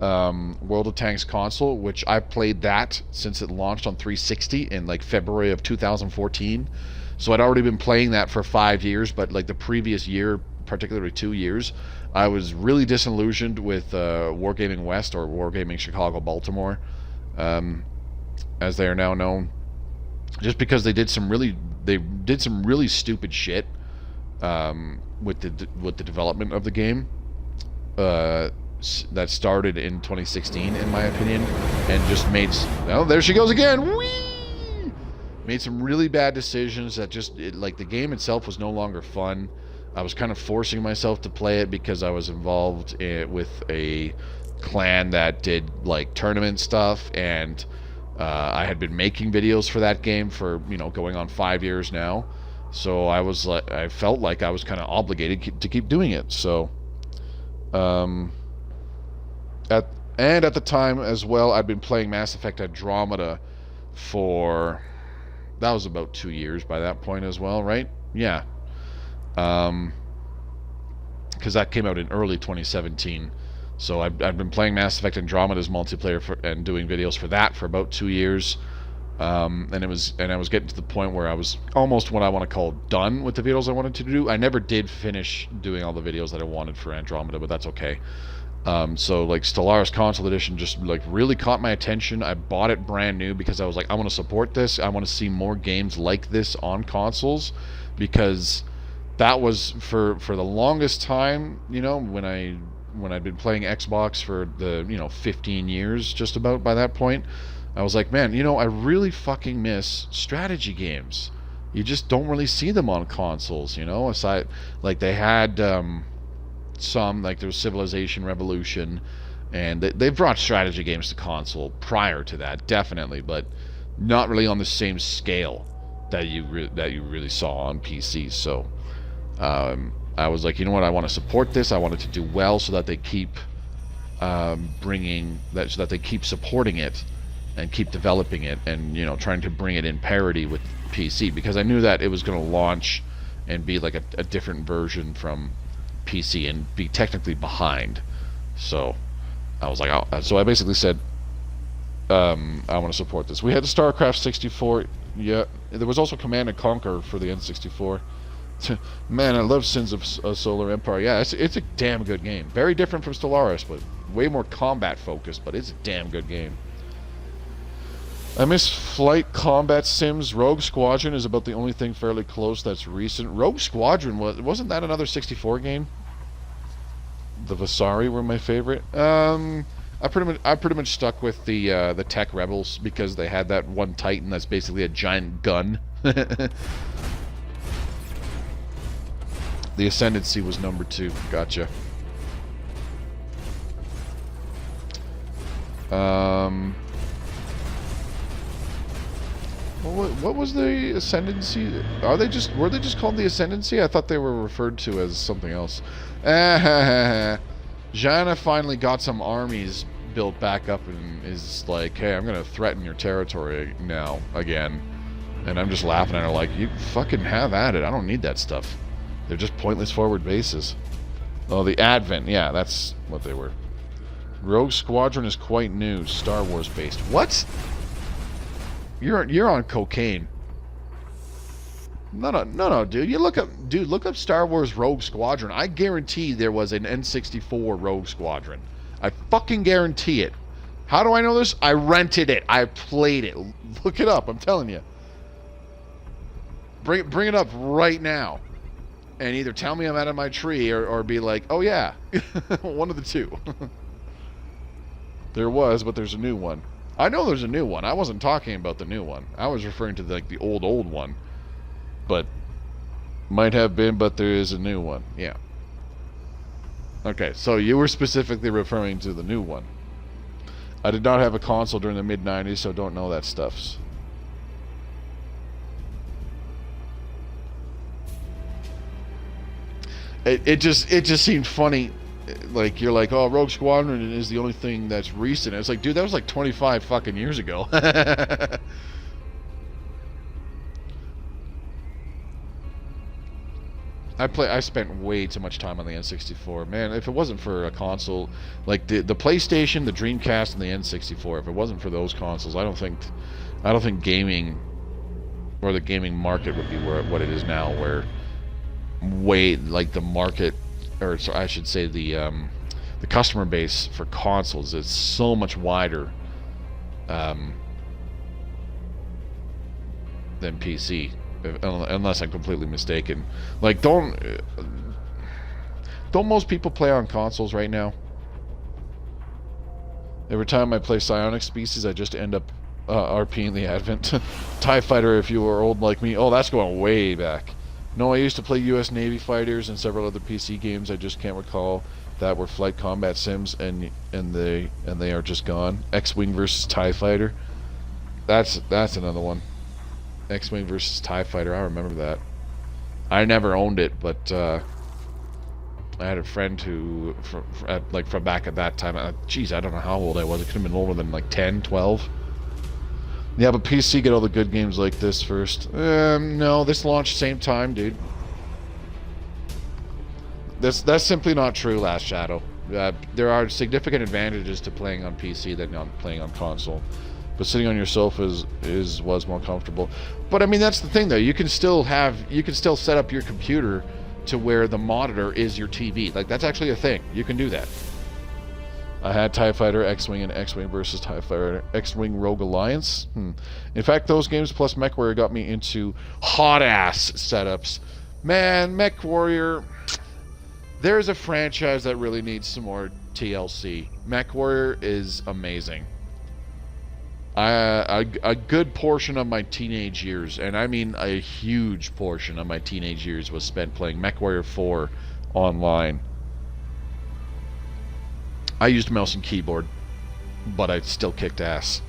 World of Tanks console, which I played that since it launched on 360 in like February of 2014. So I'd already been playing that for 5 years, but like the previous year, particularly 2 years, I was really disillusioned with Wargaming West, or Wargaming Chicago Baltimore, as they are now known, just because they did some really stupid shit with the development of the game that started in 2016, in my opinion, and just made, oh, there she goes again. Whee! Made some really bad decisions that just like the game itself was no longer fun. I was kind of forcing myself to play it because I was involved with a clan that did like tournament stuff, and I had been making videos for that game for, you know, going on 5 years now. So I felt like I was kind of obligated to keep doing it. So, at the time as well, I'd been playing Mass Effect Andromeda for, that was about 2 years by that point as well, right? Yeah. Because that came out in early 2017. So I've been playing Mass Effect Andromeda's multiplayer and doing videos for that for about 2 years. And I was getting to the point where I was almost what I want to call done with the videos I wanted to do. I never did finish doing all the videos that I wanted for Andromeda, but that's okay. So like Stellaris Console Edition just like really caught my attention. I bought it brand new because I was like, I want to support this. I want to see more games like this on consoles, because that was for the longest time, you know, when I'd been playing Xbox for the, you know, 15 years just about by that point, I was like, man, you know, I really fucking miss strategy games. You just don't really see them on consoles, you know, aside, like they had some, like there was Civilization Revolution, and they brought strategy games to console prior to that, definitely, but not really on the same scale that you really saw on PC. So I was like, you know what, I want to support this. I want it to do well so that they keep bringing that, so that they keep supporting it and keep developing it, and, you know, trying to bring it in parity with PC, because I knew that it was going to launch and be like a different version from PC and be technically behind. So I was like, oh, so I basically said, I want to support this. We had the StarCraft 64. Yeah, there was also Command and Conquer for the N64. Man, I love Sins of Solar Empire. Yeah, it's a damn good game. Very different from Stellaris, but way more combat focused, but it's a damn good game. I miss flight combat sims. Rogue Squadron is about the only thing fairly close that's recent. Rogue Squadron, wasn't that another 64 game? The Vasari were my favorite. I pretty much stuck with the Tech Rebels, because they had that one Titan that's basically a giant gun. The Ascendancy was number 2. Gotcha. What was the Ascendancy? Were they just called the Ascendancy? I thought they were referred to as something else. Jana finally got some armies built back up and is like, hey, I'm gonna threaten your territory now again. And I'm just laughing at her like, you fucking have at it. I don't need that stuff. They're just pointless forward bases. Oh, the Advent. Yeah, that's what they were. Rogue Squadron is quite new. Star Wars based. What? You're on cocaine. No, dude. Look up Star Wars Rogue Squadron. I guarantee there was an N64 Rogue Squadron. I fucking guarantee it. How do I know this? I rented it. I played it. Look it up. I'm telling you. Bring it up right now. And either tell me I'm out of my tree or be like, oh yeah. One of the two. There was, but there's a new one. I know there's a new one. I wasn't talking about the new one. I was referring to the old one. But might have been, but there is a new one. Yeah. Okay, so you were specifically referring to the new one. I did not have a console during the mid-90s, so don't know that stuff. It just seemed funny. Like, you're like, oh, Rogue Squadron is the only thing that's recent. It's like, dude, that was like 25 fucking years ago. I spent way too much time on the N64. Man, if it wasn't for a console, like the PlayStation, the Dreamcast, and the N64, if it wasn't for those consoles, I don't think gaming or the gaming market would be what it is now, where like the market, or so I should say the customer base for consoles is so much wider than PC, unless I'm completely mistaken. Like, don't most people play on consoles right now? Every time I play Psionic Species, I just end up RPing the Advent. TIE Fighter, if you were old like me. Oh, that's going way back. No, I used to play U.S. Navy fighters and several other PC games I just can't recall that were flight combat sims, and they are just gone. X-Wing versus TIE Fighter. That's another one. X-Wing versus TIE Fighter. I remember that. I never owned it, but I had a friend who from back at that time. Geez, I don't know how old I was. It could have been older than like 10, 12. Yeah, but PC get all the good games like this first. No, this launched same time, dude. That's simply not true, Last Shadow. There are significant advantages to playing on PC than on playing on console. But sitting on your sofa was more comfortable. But I mean, that's the thing, though. You can still set up your computer to where the monitor is your TV. Like, that's actually a thing. You can do that. I had TIE Fighter, X-Wing, and X-Wing versus TIE Fighter, X-Wing Rogue Alliance. In fact, those games plus MechWarrior got me into hot-ass setups. Man, MechWarrior, there's a franchise that really needs some more TLC. MechWarrior is amazing. A good portion of my teenage years, and I mean a huge portion of my teenage years, was spent playing MechWarrior 4 online. I used mouse and keyboard, but I still kicked ass.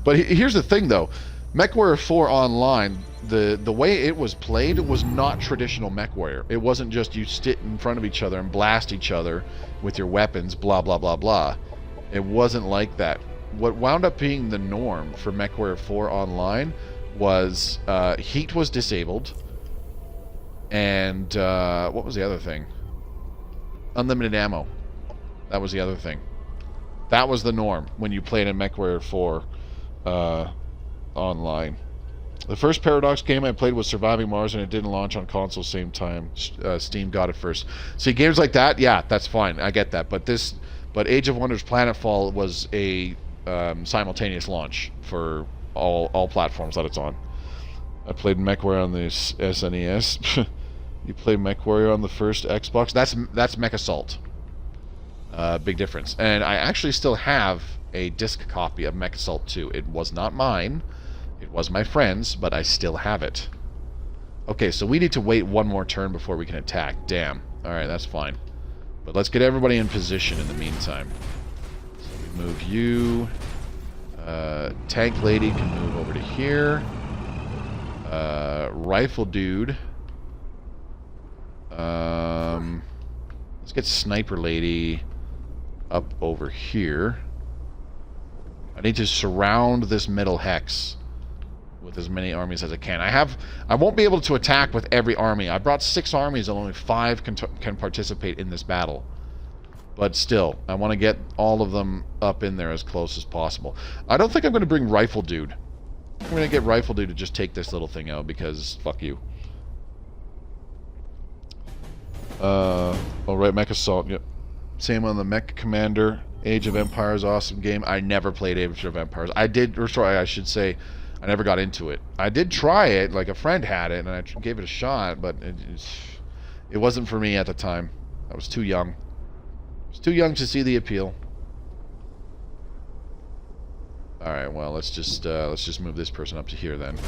But here's the thing, though. MechWarrior 4 online, the way it was played was not traditional MechWarrior. It wasn't just you sit in front of each other and blast each other with your weapons, blah, blah, blah, blah. It wasn't like that. What wound up being the norm for MechWarrior 4 online was heat was disabled, and what was the other thing? Unlimited ammo. That was the other thing. That was the norm when you played in MechWarrior 4 online. The first Paradox game I played was Surviving Mars, and it didn't launch on console same time. Steam got it first. See, games like that, yeah, that's fine. I get that. But Age of Wonders Planetfall was a simultaneous launch for all platforms that it's on. I played MechWarrior on the SNES. You play MechWarrior on the first Xbox. That's Mech Assault. Big difference. And I actually still have a disc copy of Mech Assault 2. It was not mine. It was my friend's, but I still have it. Okay, so we need to wait one more turn before we can attack. Damn. Alright, that's fine. But let's get everybody in position in the meantime. So we move you. Tank Lady can move over to here. Rifle Dude. Let's get Sniper Lady up over here. I need to surround this middle hex with as many armies as I can. I won't be able to attack with every army. I brought 6 armies and only 5 can participate in this battle. But still, I want to get all of them up in there as close as possible. I don't think I'm going to bring Rifle Dude. I'm going to get Rifle Dude to just take this little thing out because fuck you. Alright, Mech Assault. Yep. Same on the Mech Commander. Age of Empires, awesome game. I never played Age of Empires. I did, or sorry, I should say, I never got into it. I did try it, like a friend had it, and I gave it a shot, but it wasn't for me at the time. I was too young. I was too young to see the appeal. Alright, well, let's just move this person up to here then.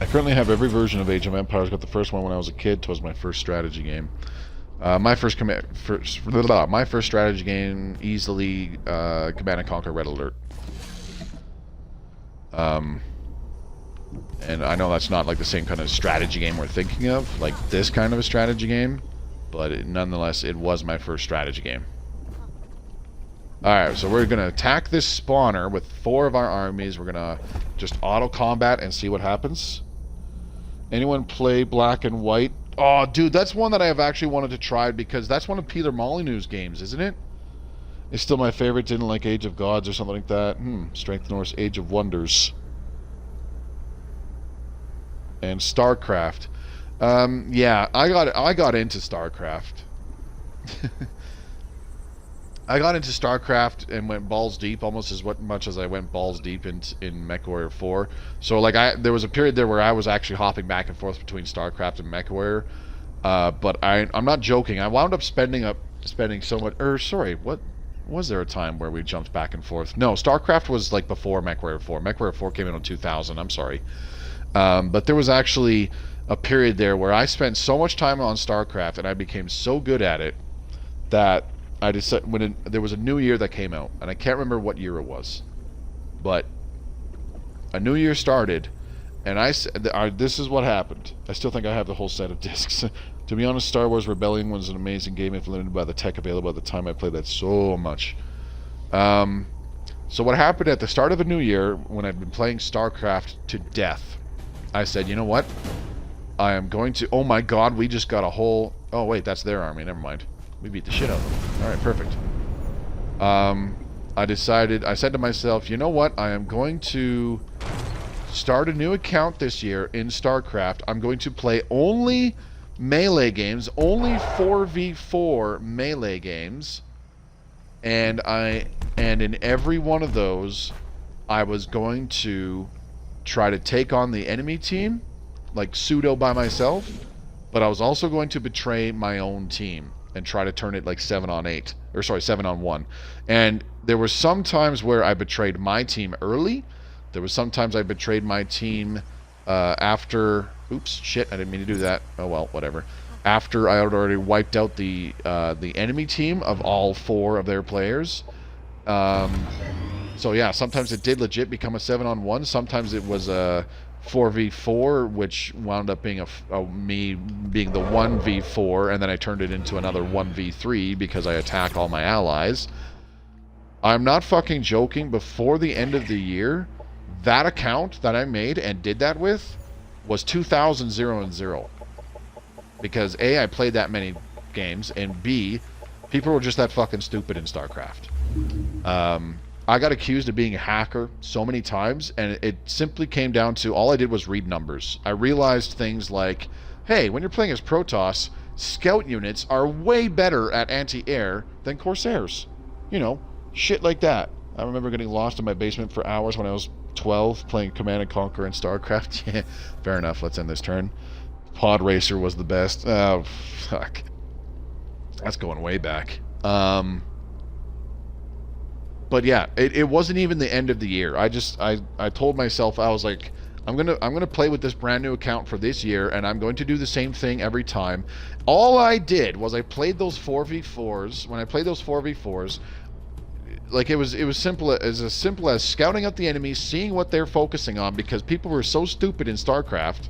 I currently have every version of Age of Empires. Got the first one when I was a kid. It was my first strategy game. My first strategy game, easily Command & Conquer Red Alert. And I know that's not like the same kind of strategy game we're thinking of, like this kind of a strategy game, but nonetheless, it was my first strategy game. Alright, so we're going to attack this spawner with 4 of our armies. We're going to just auto-combat and see what happens. Anyone play Black and White? Oh, dude, that's one that I have actually wanted to try because that's one of Peter Molyneux's games, isn't it? It's still my favorite. Didn't like Age of Gods or something like that. Strength Norse, Age of Wonders. And StarCraft. Yeah, I got into StarCraft. I got into StarCraft and went balls deep, almost as much as I went balls deep in MechWarrior 4. So like there was a period there where I was actually hopping back and forth between StarCraft and MechWarrior. But I'm not joking. I wound up spending so much. What was there a time where we jumped back and forth? No, StarCraft was like before MechWarrior 4. MechWarrior 4 came in 2000. I'm sorry. But there was actually a period there where I spent so much time on StarCraft and I became so good at it that I decided there was a new year that came out, and I can't remember what year it was, but a new year started, and this is what happened. I still think I have the whole set of discs. To be honest, Star Wars Rebellion was an amazing game if limited by the tech available at the time. I played that so much. So what happened at the start of a new year, when I'd been playing StarCraft to death, I said, you know what? I am going to... Oh my god, we just got a whole... Oh wait, that's their army. Never mind. We beat the shit out of them. Alright, perfect. I said to myself, you know what? I am going to start a new account this year in StarCraft. I'm going to play only melee games, only 4v4 melee games. And in every one of those, I was going to try to take on the enemy team, like pseudo by myself, but I was also going to betray my own team and try to turn it like 7-on-8, or sorry, 7-on-1. And there were some times where I betrayed my team early. There was sometimes I betrayed my team after... Oops, shit, I didn't mean to do that. Oh well, whatever. After I had already wiped out the enemy team of all 4 of their players. So yeah, sometimes it did legit become a 7-on-1. Sometimes it was a 4v4, which wound up being me being the 1v4, and then I turned it into another 1v3 because I attack all my allies. I'm not fucking joking. Before the end of the year, that account that I made and did that with was 2,000 because A, I played that many games, and B, people were just that fucking stupid in StarCraft. I got accused of being a hacker so many times, and it simply came down to all I did was read numbers. I realized things like, hey, when you're playing as Protoss, scout units are way better at anti-air than Corsairs. You know, shit like that. I remember getting lost in my basement for hours when I was 12 playing Command & Conquer and StarCraft. Yeah, fair enough, let's end this turn. Pod Racer was the best. Oh, fuck. That's going way back. But yeah, it wasn't even the end of the year. I told myself, I was like, I'm gonna play with this brand new account for this year, and I'm going to do the same thing every time. All I did was I played those 4v4s. When I played those 4v4s, like it was as simple as scouting out the enemies, seeing what they're focusing on, because people were so stupid in StarCraft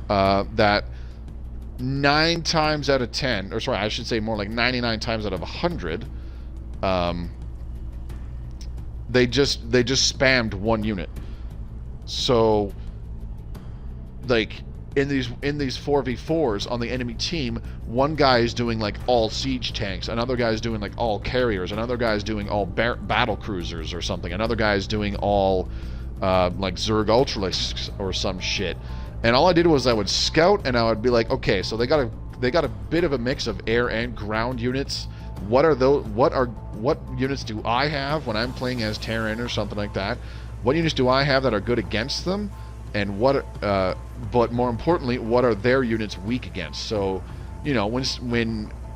that 9 times out of 10, or sorry, I should say more like 99 times out of 100, they just spammed one unit. So, like, in these 4v4s on the enemy team, one guy is doing like all siege tanks, another guy is doing like all carriers, another guy is doing all battle cruisers or something, another guy is doing all like Zerg Ultralisks or some shit. And all I did was I would scout and I would be like, okay, so they got a bit of a mix of air and ground units. What units do I have when I'm playing as Terran or something like that? What units do I have that are good against them? And but more importantly, what are their units weak against? So, you know, when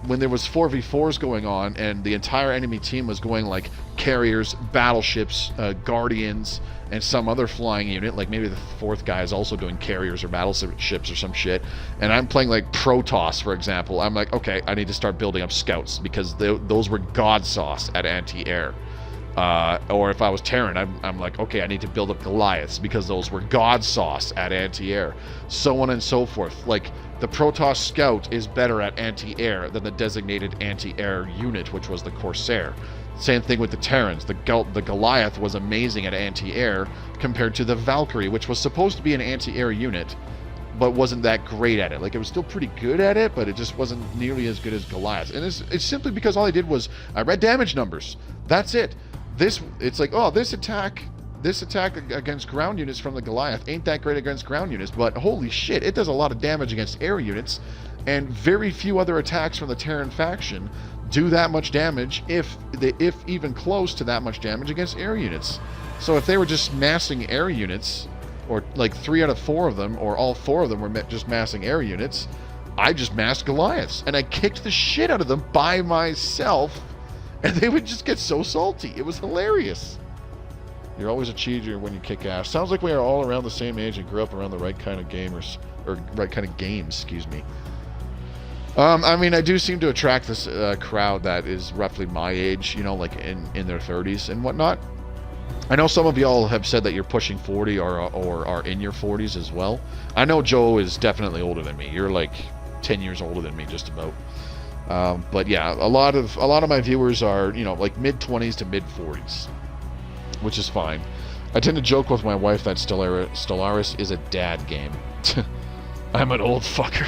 there was 4v4s going on and the entire enemy team was going like carriers, battleships, guardians, and some other flying unit, like maybe the fourth guy is also doing carriers or battleships or some shit, and I'm playing like Protoss, for example, I'm like, okay, I need to start building up scouts because those were god sauce at anti-air. Or if I was Terran, I'm like, okay, I need to build up Goliaths because those were god sauce at anti-air. So on and so forth. Like, the Protoss Scout is better at anti-air than the designated anti-air unit, which was the Corsair. Same thing with the Terrans. The Goliath was amazing at anti-air compared to the Valkyrie, which was supposed to be an anti-air unit, but wasn't that great at it. Like, it was still pretty good at it, but it just wasn't nearly as good as Goliath. And it's simply because all I did was I read damage numbers. That's it. It's like, oh, this attack against ground units from the Goliath ain't that great against ground units, but holy shit, it does a lot of damage against air units, and very few other attacks from the Terran faction do that much damage, if even close to that much damage against air units. So if they were just massing air units, or like 3 out of 4 of them, or all 4 of them were just massing air units, I just massed Goliaths, and I kicked the shit out of them by myself. And they would just get so salty. It was hilarious. You're always a cheater when you kick ass. Sounds like we are all around the same age and grew up around the right kind of gamers. Or right kind of games, excuse me. I mean, I do seem to attract this crowd that is roughly my age, you know, like in their 30s and whatnot. I know some of y'all have said that you're pushing 40 or are in your 40s as well. I know Joe is definitely older than me. You're like 10 years older than me, just about. But yeah, a lot of my viewers are, you know, like mid-20s to mid-40s, which is fine. I tend to joke with my wife that Stellaris is a dad game. I'm an old fucker.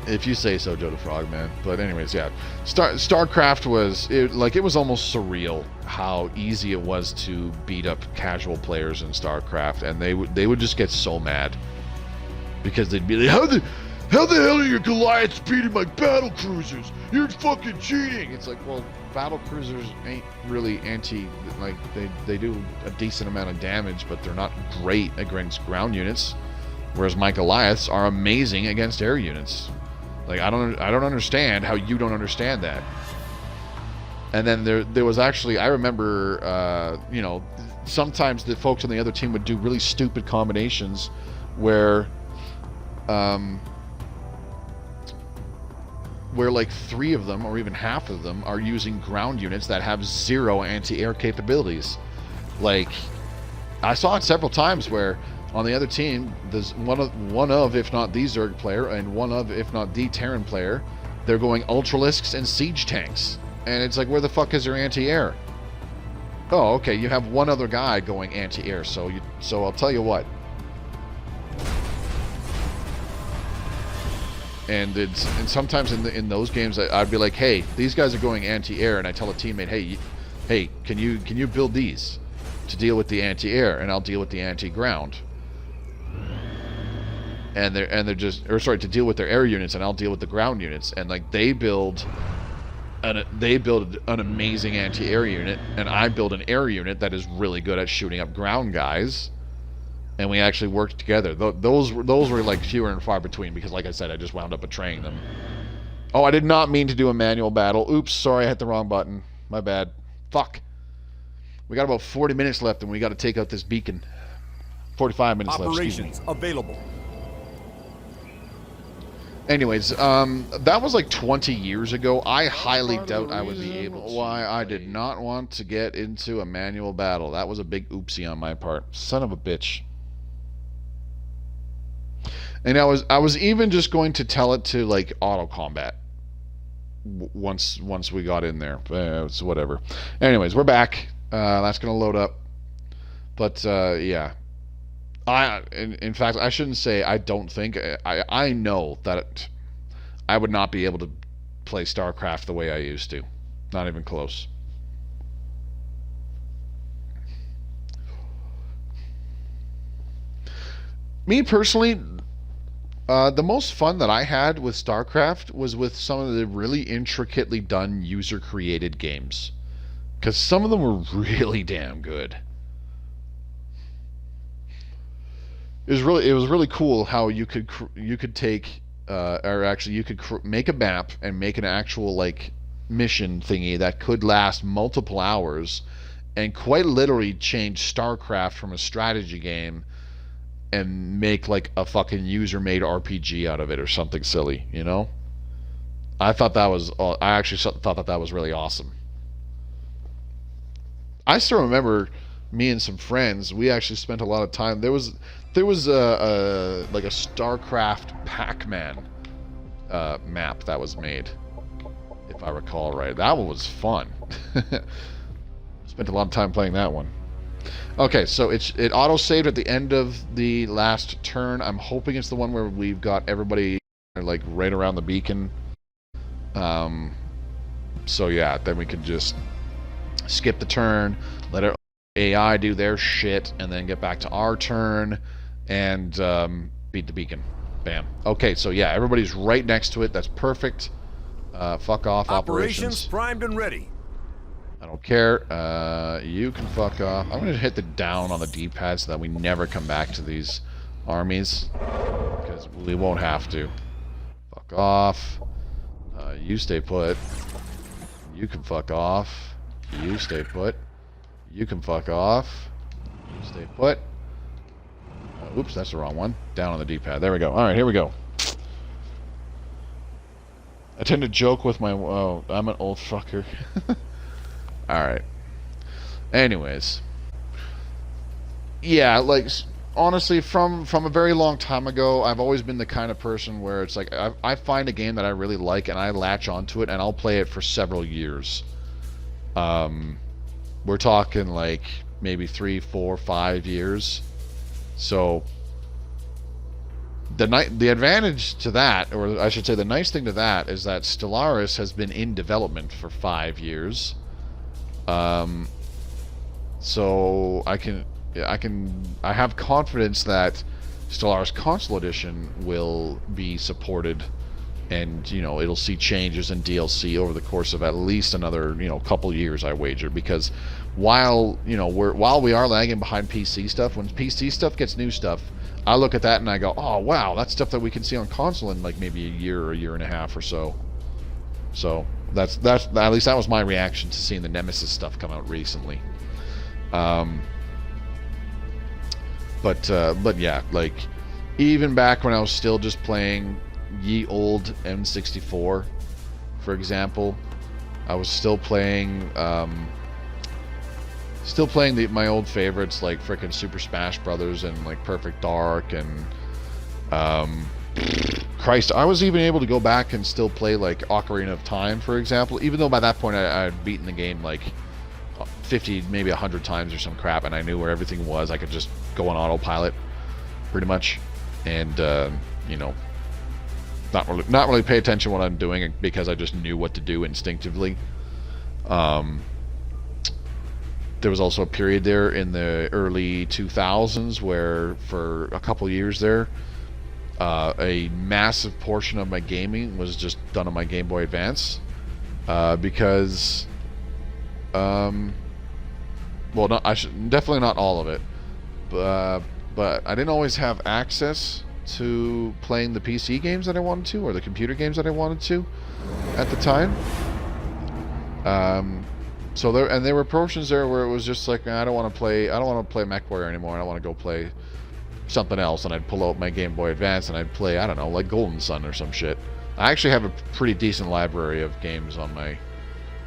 If you say so, Joe the Frogman. But anyways, yeah, StarCraft was it was almost surreal how easy it was to beat up casual players in StarCraft, and they would just get so mad because they'd be like, How the hell are your Goliaths beating my battle cruisers? You're fucking cheating. It's like, well, battle cruisers ain't really like they do a decent amount of damage, but they're not great against ground units. Whereas my Goliaths are amazing against air units. Like, I don't understand how you don't understand that. And then there was actually, I remember, you know, sometimes the folks on the other team would do really stupid combinations where like 3 of them or even half of them are using ground units that have 0 anti-air capabilities. Like, I saw it several times where on the other team there's one of if not the Zerg player and one of if not the Terran player, they're going Ultralisks and siege tanks, and it's like, where the fuck is your anti-air? Oh, okay, you have one other guy going anti-air, so I'll tell you what. And sometimes in those games I'd be like, hey, these guys are going anti-air, and I tell a teammate, hey, can you build these to deal with the anti-air, and I'll deal with the anti-ground. And they're just, or sorry, to deal with their air units, and I'll deal with the ground units. And like, they build an amazing anti-air unit, and I build an air unit that is really good at shooting up ground guys. And we actually worked together. Those were like fewer and far between, because like I said, I just wound up betraying them. Oh, I did not mean to do a manual battle. Oops, sorry, I hit the wrong button. My bad. Fuck. We got about 40 minutes left, and we got to take out this beacon. 45 minutes left. Operations available. Anyways, that was like 20 years ago. I highly doubt I would be able. Why I did not want to get into a manual battle. That was a big oopsie on my part. Son of a bitch. And I was even just going to tell it to like auto combat once we got in there. It's whatever. Anyways, we're back. That's gonna load up. But yeah, in fact, I shouldn't say I don't think. I know that I would not be able to play StarCraft the way I used to. Not even close. Me personally, the most fun that I had with StarCraft was with some of the really intricately done user-created games, because some of them were really damn good. It was really cool how you could take or actually you could make a map and make an actual like mission thingy that could last multiple hours, and quite literally change StarCraft from a strategy game and make like a fucking user-made RPG out of it or something silly, you know? I actually thought that was really awesome. I still remember me and some friends, we actually spent a lot of time. There was like a StarCraft Pac-Man map that was made, if I recall right. That one was fun. Spent a lot of time playing that one. Okay, so it auto-saved at the end of the last turn. I'm hoping it's the one where we've got everybody like right around the beacon. So yeah, then we can just skip the turn, let our AI do their shit, and then get back to our turn and beat the beacon. Bam. Okay, so yeah, everybody's right next to it. That's perfect. Fuck off, operations. Primed and ready. I don't care. You can fuck off. I'm going to hit the down on the D-pad so that we never come back to these armies, because we won't have to. Fuck off. You stay put. You can fuck off. You stay put. You can fuck off. You stay put. Oops, that's the wrong one. Down on the D-pad. There we go. Alright, here we go. I tend to joke with my... Oh, I'm an old fucker. Alright. Anyways. Yeah, like, honestly, from a very long time ago, I've always been the kind of person where it's like, I find a game that I really like, and I latch onto it, and I'll play it for several years. We're talking, like, maybe 3, 4, 5 years. So, the advantage to that, or I should say the nice thing to that, is that Stellaris has been in development for 5 years. So I have confidence that Stellaris Console Edition will be supported, and it'll see changes in DLC over the course of at least another couple years, I wager, because while we are lagging behind PC stuff, when PC stuff gets new stuff, I look at that and I go, oh wow, that's stuff that we can see on console in like maybe a year or a year and a half or so. So that's at least that was my reaction to seeing the Nemesis stuff come out recently. But yeah, like even back when I was still just playing ye old M64, for example, I was still playing my old favorites like frickin' Super Smash Brothers and like Perfect Dark and Christ, I was even able to go back and still play like Ocarina of Time, for example, even though by that point I had beaten the game like 50, maybe 100 times or some crap, and I knew where everything was. I could just go on autopilot pretty much, and not really pay attention to what I'm doing, because I just knew what to do instinctively. There was also a period there in the early 2000s where for a couple years there, a massive portion of my gaming was just done on my Game Boy Advance, because well, definitely not all of it, but I didn't always have access to playing the PC games that I wanted to, or the computer games that I wanted to at the time. So there were portions there where it was just like, I don't want to play MechWarrior anymore. I want to go play something else, and I'd pull out my Game Boy Advance and I'd play, I don't know, like Golden Sun or some shit. I actually have a pretty decent library of games on my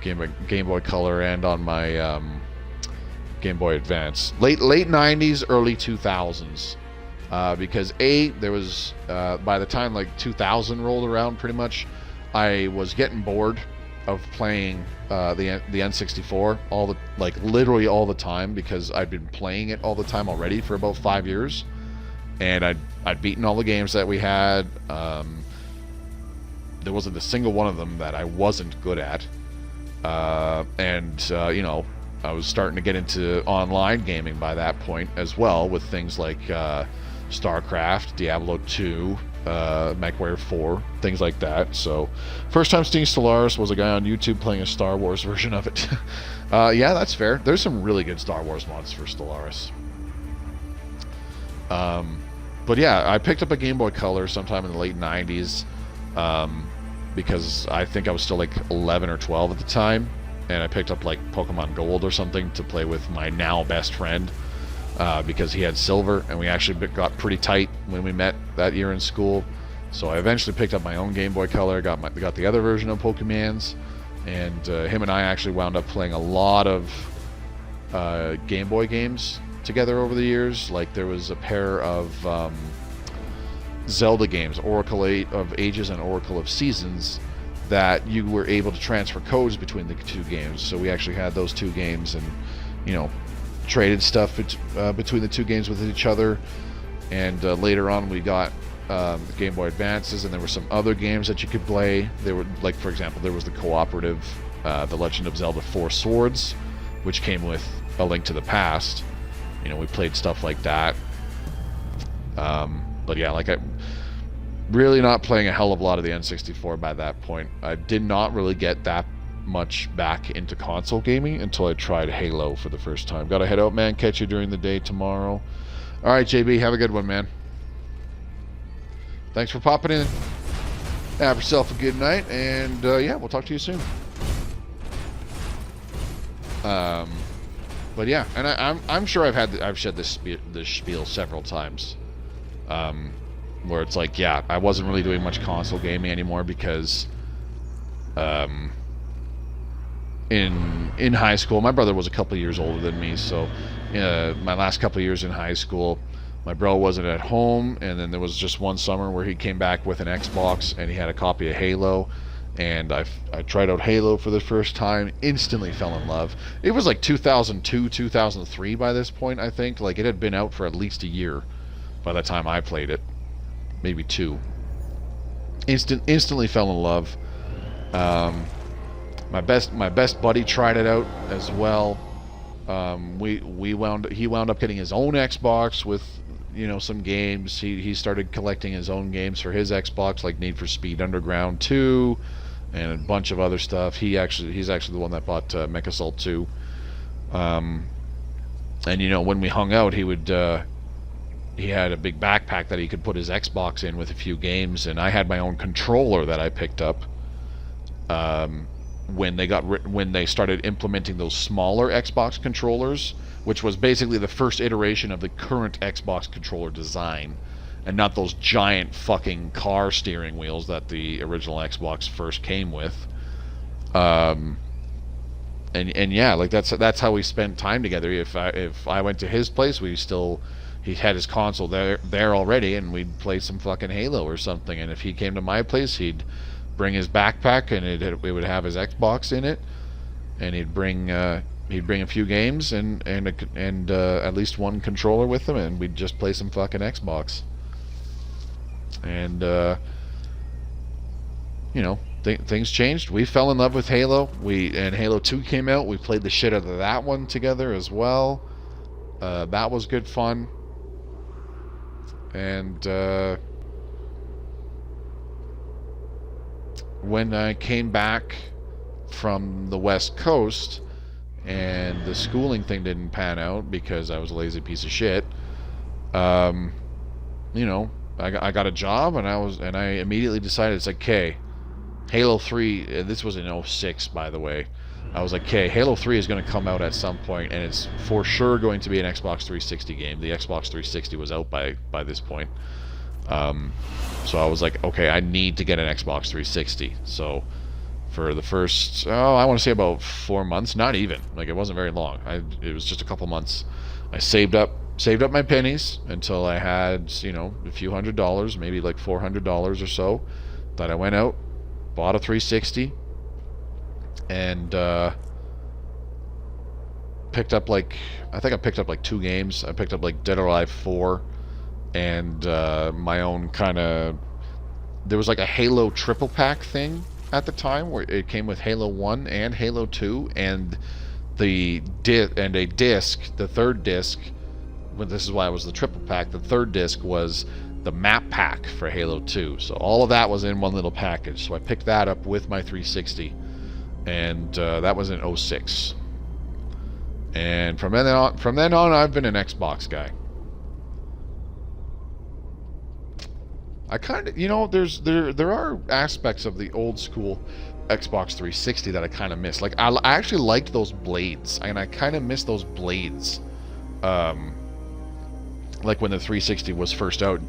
Game Boy Color and on my Game Boy Advance. Late 90s, early 2000s. because there was by the time like 2000 rolled around, pretty much, I was getting bored of playing the N64 literally all the time, because I'd been playing it all the time already for about 5 years, and I'd beaten all the games that we had. There wasn't a single one of them that I wasn't good at, and you know, I was starting to get into online gaming by that point as well, with things like StarCraft, Diablo 2, MechWarrior 4, things like that. So, first time seeing Stellaris was a guy on YouTube playing a Star Wars version of it. Yeah, that's fair. There's some really good Star Wars mods for Stellaris. But yeah, I picked up a Game Boy Color sometime in the late 90s, because I think I was still like 11 or 12 at the time, and I picked up like Pokemon Gold or something to play with my now best friend, because he had silver, and we actually got pretty tight when we met that year in school. So I eventually picked up my own Game Boy Color, got the other version of Pokemans, and him and I actually wound up playing a lot of Game Boy games together over the years. Like, there was a pair of Zelda games, Oracle of Ages and Oracle of Seasons, that you were able to transfer codes between the two games. So we actually had those two games, and, you know, traded stuff between the two games with each other. And later on we got Game Boy Advances, and there were some other games that you could play. They were, like, for example, there was the cooperative The Legend of Zelda 4 Swords, which came with A Link to the Past. You know, we played stuff like that. But yeah, like, I really not playing a hell of a lot of the N64 by that point. I did not really get that much back into console gaming until I tried Halo for the first time. Gotta head out, man. Catch you during the day tomorrow. Alright, JB, have a good one, man. Thanks for popping in. Have yourself a good night, and yeah, we'll talk to you soon. But yeah, and I'm sure I've said this spiel several times, where it's like, yeah, I wasn't really doing much console gaming anymore because in high school, my brother was a couple years older than me, so my last couple years in high school, my bro wasn't at home, and then there was just one summer where he came back with an Xbox, and he had a copy of Halo, and I tried out Halo for the first time, instantly fell in love. It was like 2002, 2003 by this point, I think. Like, it had been out for at least a year by the time I played it. Maybe 2. Instantly fell in love. My best buddy tried it out as well. He wound up getting his own Xbox with, you know, some games. He started collecting his own games for his Xbox, like Need for Speed Underground 2 and a bunch of other stuff. He's actually the one that bought Mech Assault 2. And, you know, when we hung out, he had a big backpack that he could put his Xbox in with a few games, and I had my own controller that I picked up when they started implementing those smaller Xbox controllers, which was basically the first iteration of the current Xbox controller design, and not those giant fucking car steering wheels that the original Xbox first came with. And yeah, like, that's how we spent time together. If I went to his place, he had his console there already, and we'd play some fucking Halo or something. And if he came to my place, he'd bring his backpack, and it would have his Xbox in it, and he'd bring a few games and at least one controller with him, and we'd just play some fucking Xbox. And you know, things changed. We fell in love with Halo. And Halo 2 came out. We played the shit out of that one together as well. That was good fun. And when I came back from the West Coast and the schooling thing didn't pan out because I was a lazy piece of shit, you know, I got a job, and I immediately decided, it's like, okay, Halo 3, this was in 06, by the way. I was like, okay, Halo 3 is going to come out at some point, and it's for sure going to be an Xbox 360 game. The Xbox 360 was out by this point. So I was like, okay, I need to get an Xbox 360. So for the first, I want to say about 4 months, not even. Like, it wasn't very long. It was just a couple months. I saved up saved up my pennies until I had, you know, a few $100s, maybe like $400 or so. That I went out, bought a 360, and picked up like, I think I picked up like 2 games. I picked up like Dead or Alive 4 and my own kind of, there was like a Halo triple pack thing at the time where it came with Halo 1 and Halo 2 and a disc, the third disc, well, this is why it was the triple pack, the third disc was the map pack for Halo 2. So all of that was in one little package. So I picked that up with my 360 and that was in '06. And from then on I've been an Xbox guy. I kind of, you know, there are aspects of the old school Xbox 360 that I kind of miss. Like I actually liked those blades, and I kind of miss those blades. Like when the 360 was first out,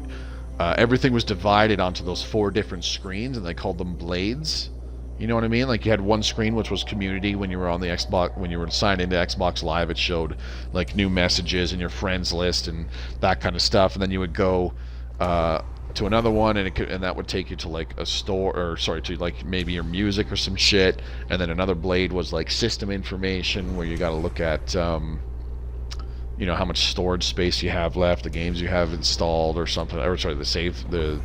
everything was divided onto those 4 different screens, and they called them blades. You know what I mean? Like you had one screen which was community. When you were on the Xbox, when you were signed into Xbox Live, it showed like new messages and your friends list and that kind of stuff. And then you would go to another one, and that would take you to like a store, or sorry, to like maybe your music or some shit. And then another blade was like system information, where you got to look at you know, how much storage space you have left, the games you have installed or something, or sorry, the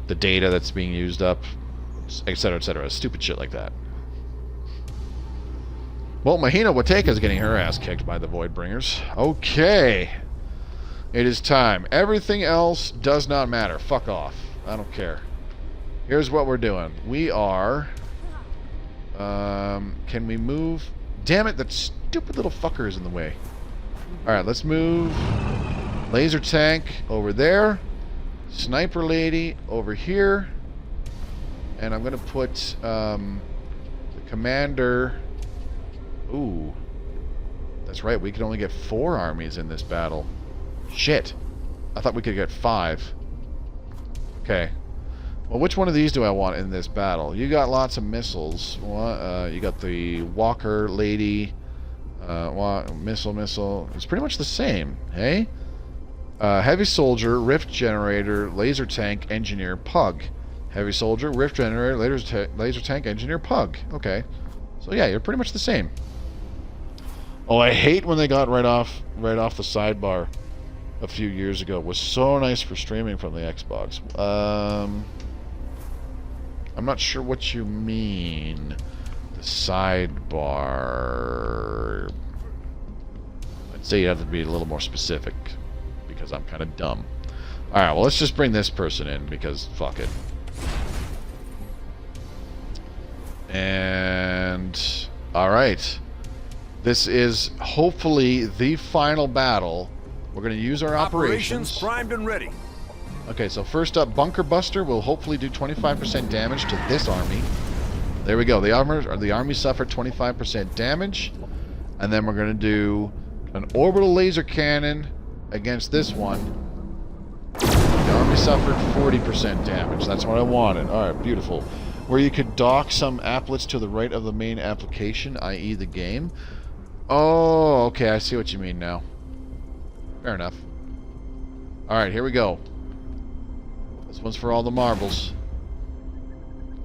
data that's being used up, etc., etc. Stupid shit like that. Well, Mahina Wateka is getting her ass kicked by the Voidbringers. Okay. It is time. Everything else does not matter. Fuck off. I don't care. Here's what we're doing. We are... can we move? Damn it, that stupid little fucker is in the way. Alright, let's move. Laser tank over there. Sniper lady over here. And I'm going to put the commander... Ooh. That's right, we can only get 4 armies in this battle. Shit. I thought we could get 5. Okay. Well, which one of these do I want in this battle? You got lots of missiles. You got the Walker lady. Missile. It's pretty much the same, hey? Heavy soldier, rift generator, laser tank, engineer, pug. Heavy soldier, rift generator, laser tank, engineer, pug. Okay. So yeah, you're pretty much the same. Oh, I hate when they got right off the sidebar a few years ago. It was so nice for streaming from the Xbox. I'm not sure what you mean. The sidebar. I'd say you have to be a little more specific, because I'm kind of dumb. Alright, well, let's just bring this person in, because fuck it. And... alright. This is hopefully the final battle. We're going to use our operations. Primed and ready. Okay, so first up, Bunker Buster will hopefully do 25% damage to this army. There we go. The army suffered 25% damage. And then we're going to do an orbital laser cannon against this one. The army suffered 40% damage. That's what I wanted. Alright, beautiful. Where you could dock some applets to the right of the main application, i.e. the game. Oh, okay, I see what you mean now. Fair enough. Alright, here we go. This one's for all the marbles.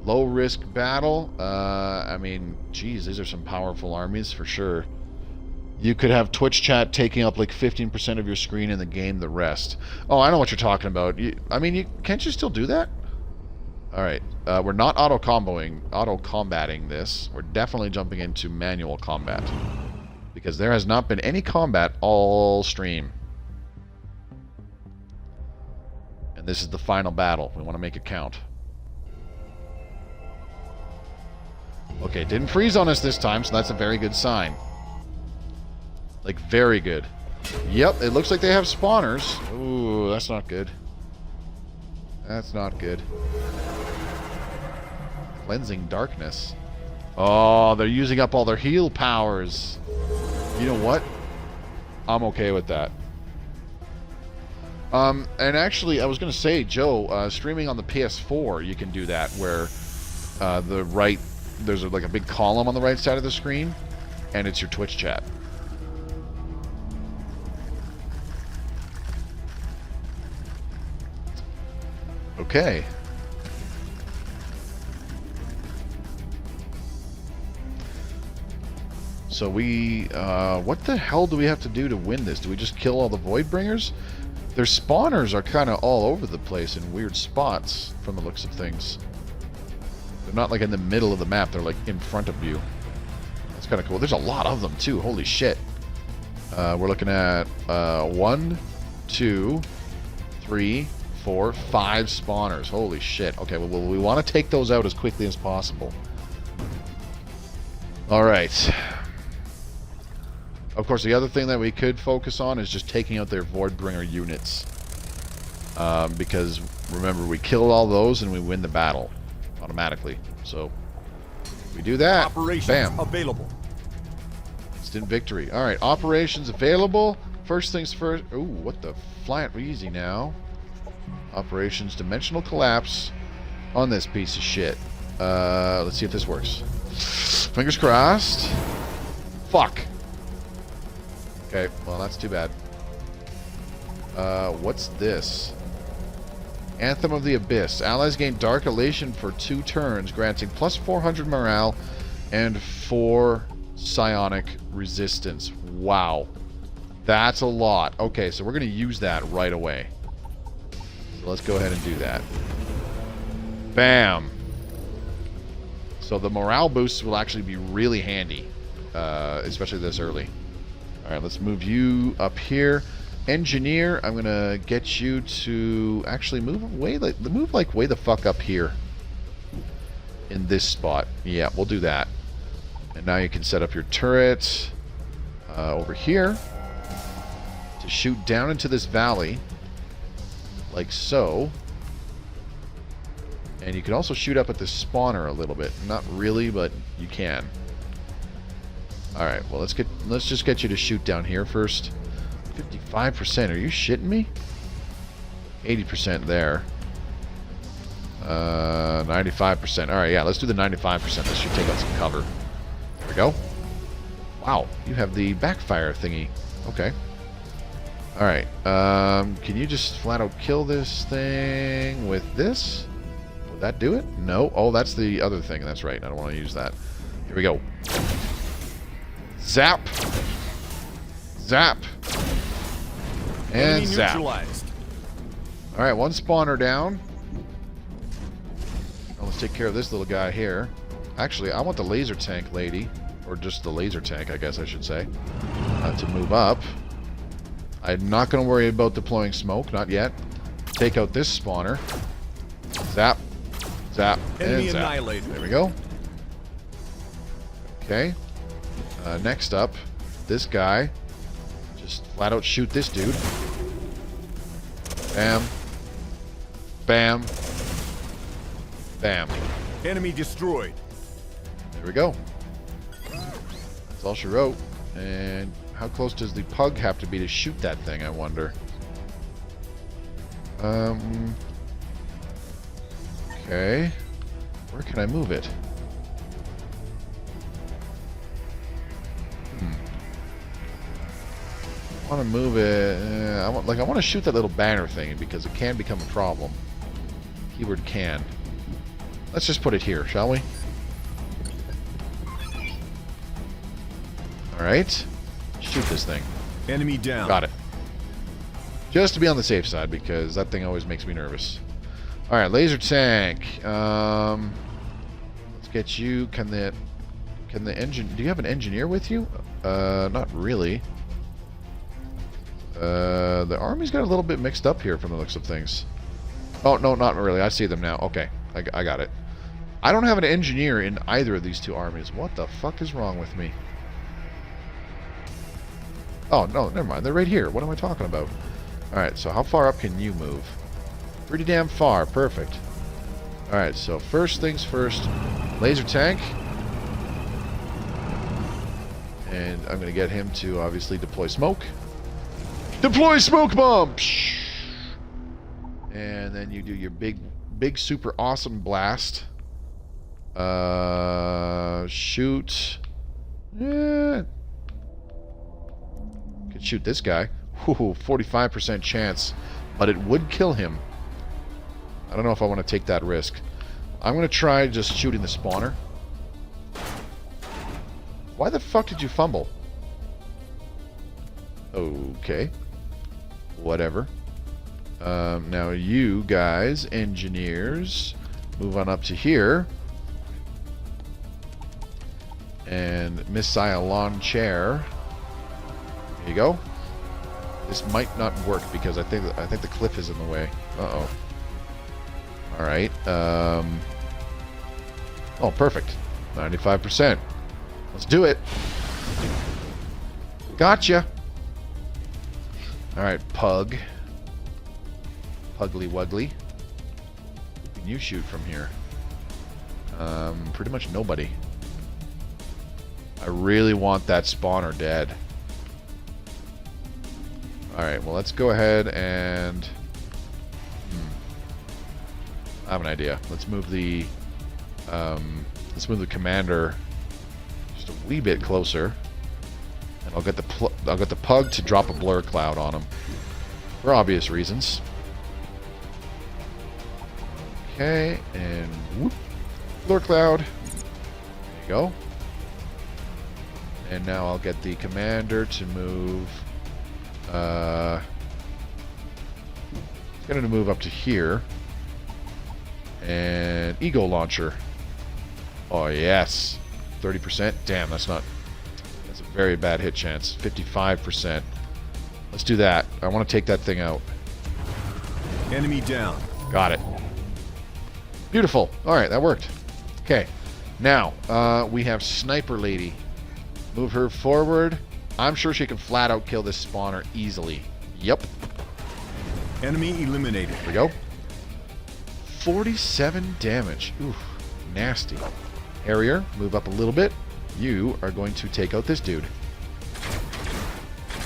Low risk battle. I mean, geez, these are some powerful armies for sure. You could have Twitch chat taking up like 15% of your screen in the game, the rest. Oh, I know what you're talking about. Can't you still do that? Alright, we're not auto-combating this. We're definitely jumping into manual combat. Because there has not been any combat all stream. And this is the final battle. We want to make it count. Okay, didn't freeze on us this time, so that's a very good sign. Like, very good. Yep, it looks like they have spawners. Ooh, that's not good. That's not good. Cleansing darkness. Oh, they're using up all their heal powers. You know what? I'm okay with that. And actually, I was going to say, Joe, streaming on the PS4, you can do that, where there's like a big column on the right side of the screen, and it's your Twitch chat. Okay. So we, what the hell do we have to do to win this? Do we just kill all the Voidbringers? Their spawners are kind of all over the place in weird spots, from the looks of things. They're not like in the middle of the map, they're like in front of you. That's kind of cool. There's a lot of them too, holy shit. We're looking at 1, 2, 3, 4, 5 spawners. Holy shit. Okay, well, we want to take those out as quickly as possible. Alright. Of course, the other thing that we could focus on is just taking out their Voidbringer units. Because, remember, we kill all those and we win the battle automatically. So, we do that. Operations Bam. available. Instant victory. Alright, operations available. First things first. Ooh, what the? Fly it easy now. Operations dimensional collapse on this piece of shit. Let's see if this works. Fingers crossed. Fuck. Okay, well that's too bad. What's this? Anthem of the Abyss. Allies gain Dark Elation for 2 turns, granting plus 400 morale and 4 psionic resistance. Wow. That's a lot. Okay, so we're going to use that right away. So let's go ahead and do that. Bam. So the morale boosts will actually be really handy, especially this early. Alright, let's move you up here. Engineer, I'm gonna get you to actually move way the fuck up here. In this spot. Yeah, we'll do that. And now you can set up your turret over here to shoot down into this valley. Like so. And you can also shoot up at the spawner a little bit. Not really, but you can. Alright, well let's just get you to shoot down here first. 55%, are you shitting me? 80% there. 95%. Alright, yeah, let's do the 95%. This should take out some cover. There we go. Wow, you have the backfire thingy. Okay. Alright, can you just flat out kill this thing with this? Would that do it? No. Oh, that's the other thing. That's right. I don't want to use that. Here we go. Zap. Zap. And zap. Alright, 1 spawner down. Now let's take care of this little guy here. Actually, I want the laser tank lady, or just the laser tank, I guess I should say, to move up. I'm not going to worry about deploying smoke, not yet. Take out this spawner. Zap. Zap. And zap. Annihilated. There we go. Okay. Next up, this guy. Just flat out shoot this dude. Bam. Bam. Bam. Enemy destroyed. There we go. That's all she wrote. And how close does the pug have to be to shoot that thing, I wonder? Okay. Where can I move it? I want to move it. I want to shoot that little banner thing because it can become a problem. Keyword can. Let's just put it here, shall we? All right. Shoot this thing. Enemy down. Got it. Just to be on the safe side because that thing always makes me nervous. All right, laser tank. Let's get you. Can the engine? Do you have an engineer with you? Not really. The army's got a little bit mixed up here from the looks of things. Oh, no, not really. I see them now. Okay, I got it. I don't have an engineer in either of these 2 armies. What the fuck is wrong with me? Oh, no, never mind. They're right here. What am I talking about? Alright, so how far up can you move? Pretty damn far. Perfect. Alright, so first things first. Laser tank. And I'm going to get him to obviously deploy smoke. Deploy smoke bomb! Psh! And then you do your big super awesome blast. Shoot. Yeah. Could shoot this guy. Ooh, 45% chance. But it would kill him. I don't know if I want to take that risk. I'm going to try just shooting the spawner. Why the fuck did you fumble? Okay. Whatever. Now you guys, engineers, move on up to here. And missile lawn chair. There you go. This might not work because I think the cliff is in the way. Uh-oh. Alright. Oh, perfect. 95%. Let's do it. Gotcha. Alright, Pug. Puggly Wuggly. Who can you shoot from here? Pretty much nobody. I really want that spawner dead. Alright, well, let's go ahead and... I have an idea. Let's move the commander just a wee bit closer, and I'll get the Pug to drop a blur cloud on him for obvious reasons. Okay, and whoop, blur cloud. There you go. And now I'll get the commander to move. Going to move up to here. And Eagle Launcher. Oh, yes. 30%? Damn, that's a very bad hit chance. 55%. Let's do that. I want to take that thing out. Enemy down. Got it. Beautiful. Alright, that worked. Okay. Now, we have Sniper Lady. Move her forward. I'm sure she can flat out kill this spawner easily. Yep. Enemy eliminated. There we go. 47 damage. Oof, nasty. Harrier, move up a little bit. You are going to take out this dude.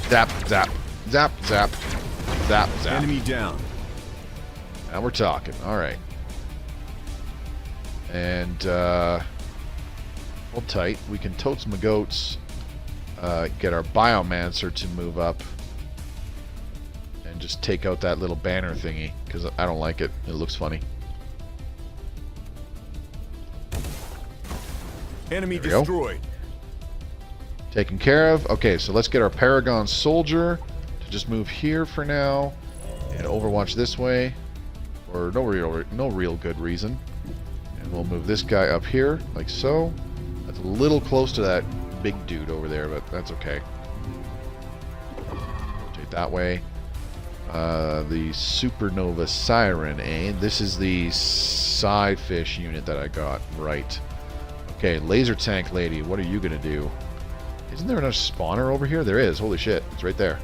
Zap, zap, zap, zap, zap, zap. Enemy down. Now we're talking. All right. And hold tight. We can totes my goats. Get our Biomancer to move up. And just take out that little banner thingy. Because I don't like it. It looks funny. Enemy destroyed. Taken care of. Okay, so let's get our Paragon Soldier to just move here for now. And Overwatch this way. For no real good reason. And we'll move this guy up here, like so. That's a little close to that big dude over there, but that's okay. Rotate that way. The Supernova Siren, eh? This is the Psyfish unit that I got. Right. Okay, Laser Tank Lady, what are you going to do? Isn't there another spawner over here? There is. Holy shit. It's right there.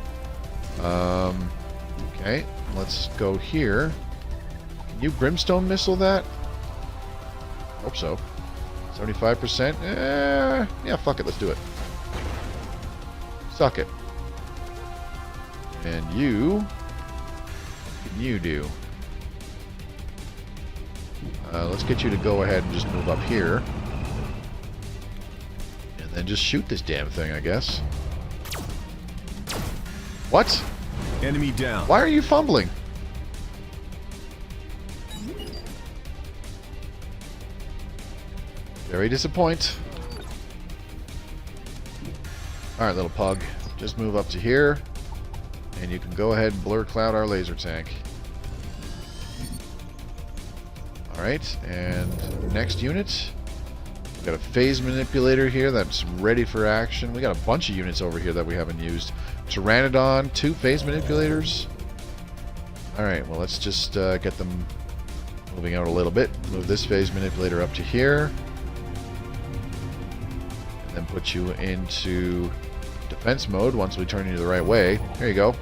Okay, let's go here. Can you Brimstone Missile that? Hope so. 75%? Yeah, fuck it. Let's do it. Suck it. And you... What can you do? Let's get you to go ahead and just move up here. And then just shoot this damn thing, I guess. What? Enemy down. Why are you fumbling? Very disappoint. Alright, little pug. Just move up to here. And you can go ahead and blur cloud our laser tank. Alright, and next unit. We've got a phase manipulator here that's ready for action. We got a bunch of units over here that we haven't used. Pteranodon, 2 phase manipulators. Alright, well let's just get them moving out a little bit. Move this phase manipulator up to here. And then put you into defense mode once we turn you the right way. There you go.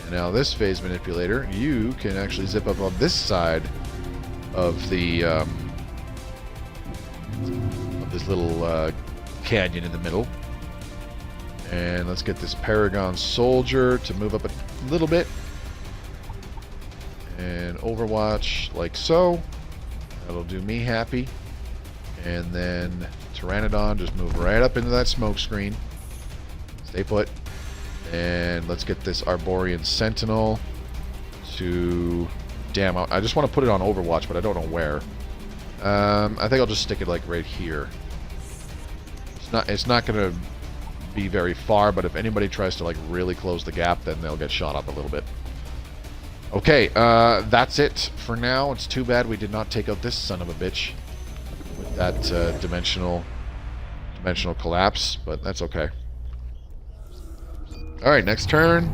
And now this phase manipulator, you can actually zip up on this side of the of this little canyon in the middle. And let's get this Paragon Soldier to move up a little bit. And Overwatch like so. That'll do me happy. And then Pteranodon, just move right up into that smoke screen. Stay put. And let's get this Arborean Sentinel to damn, I just want to put it on Overwatch, but I don't know where. I think I'll just stick it like right here. It's not going to be very far, but if anybody tries to like really close the gap, then they'll get shot up a little bit. Okay, that's it for now. It's too bad we did not take out this son of a bitch with that dimensional collapse, but that's okay. Alright, next turn.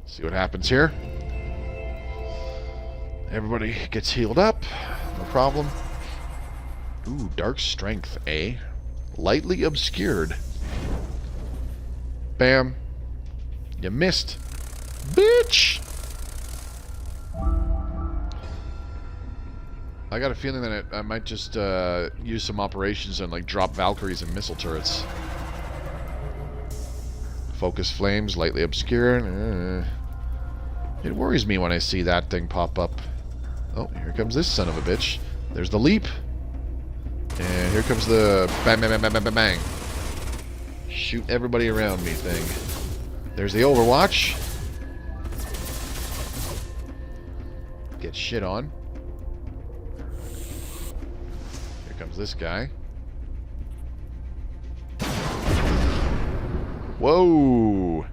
See what happens here. Everybody gets healed up. No problem. Ooh, dark strength, eh? Lightly obscured. Bam. You missed. Bitch! I got a feeling that I might just use some operations and like drop Valkyries and missile turrets. Focus flames, lightly obscured. It worries me when I see that thing pop up. Oh, here comes this son of a bitch. There's the leap. And here comes the bang, bang, bang, bang, bang, bang, bang. Shoot everybody around me thing. There's the Overwatch. Get shit on. Here comes this guy. Whoa!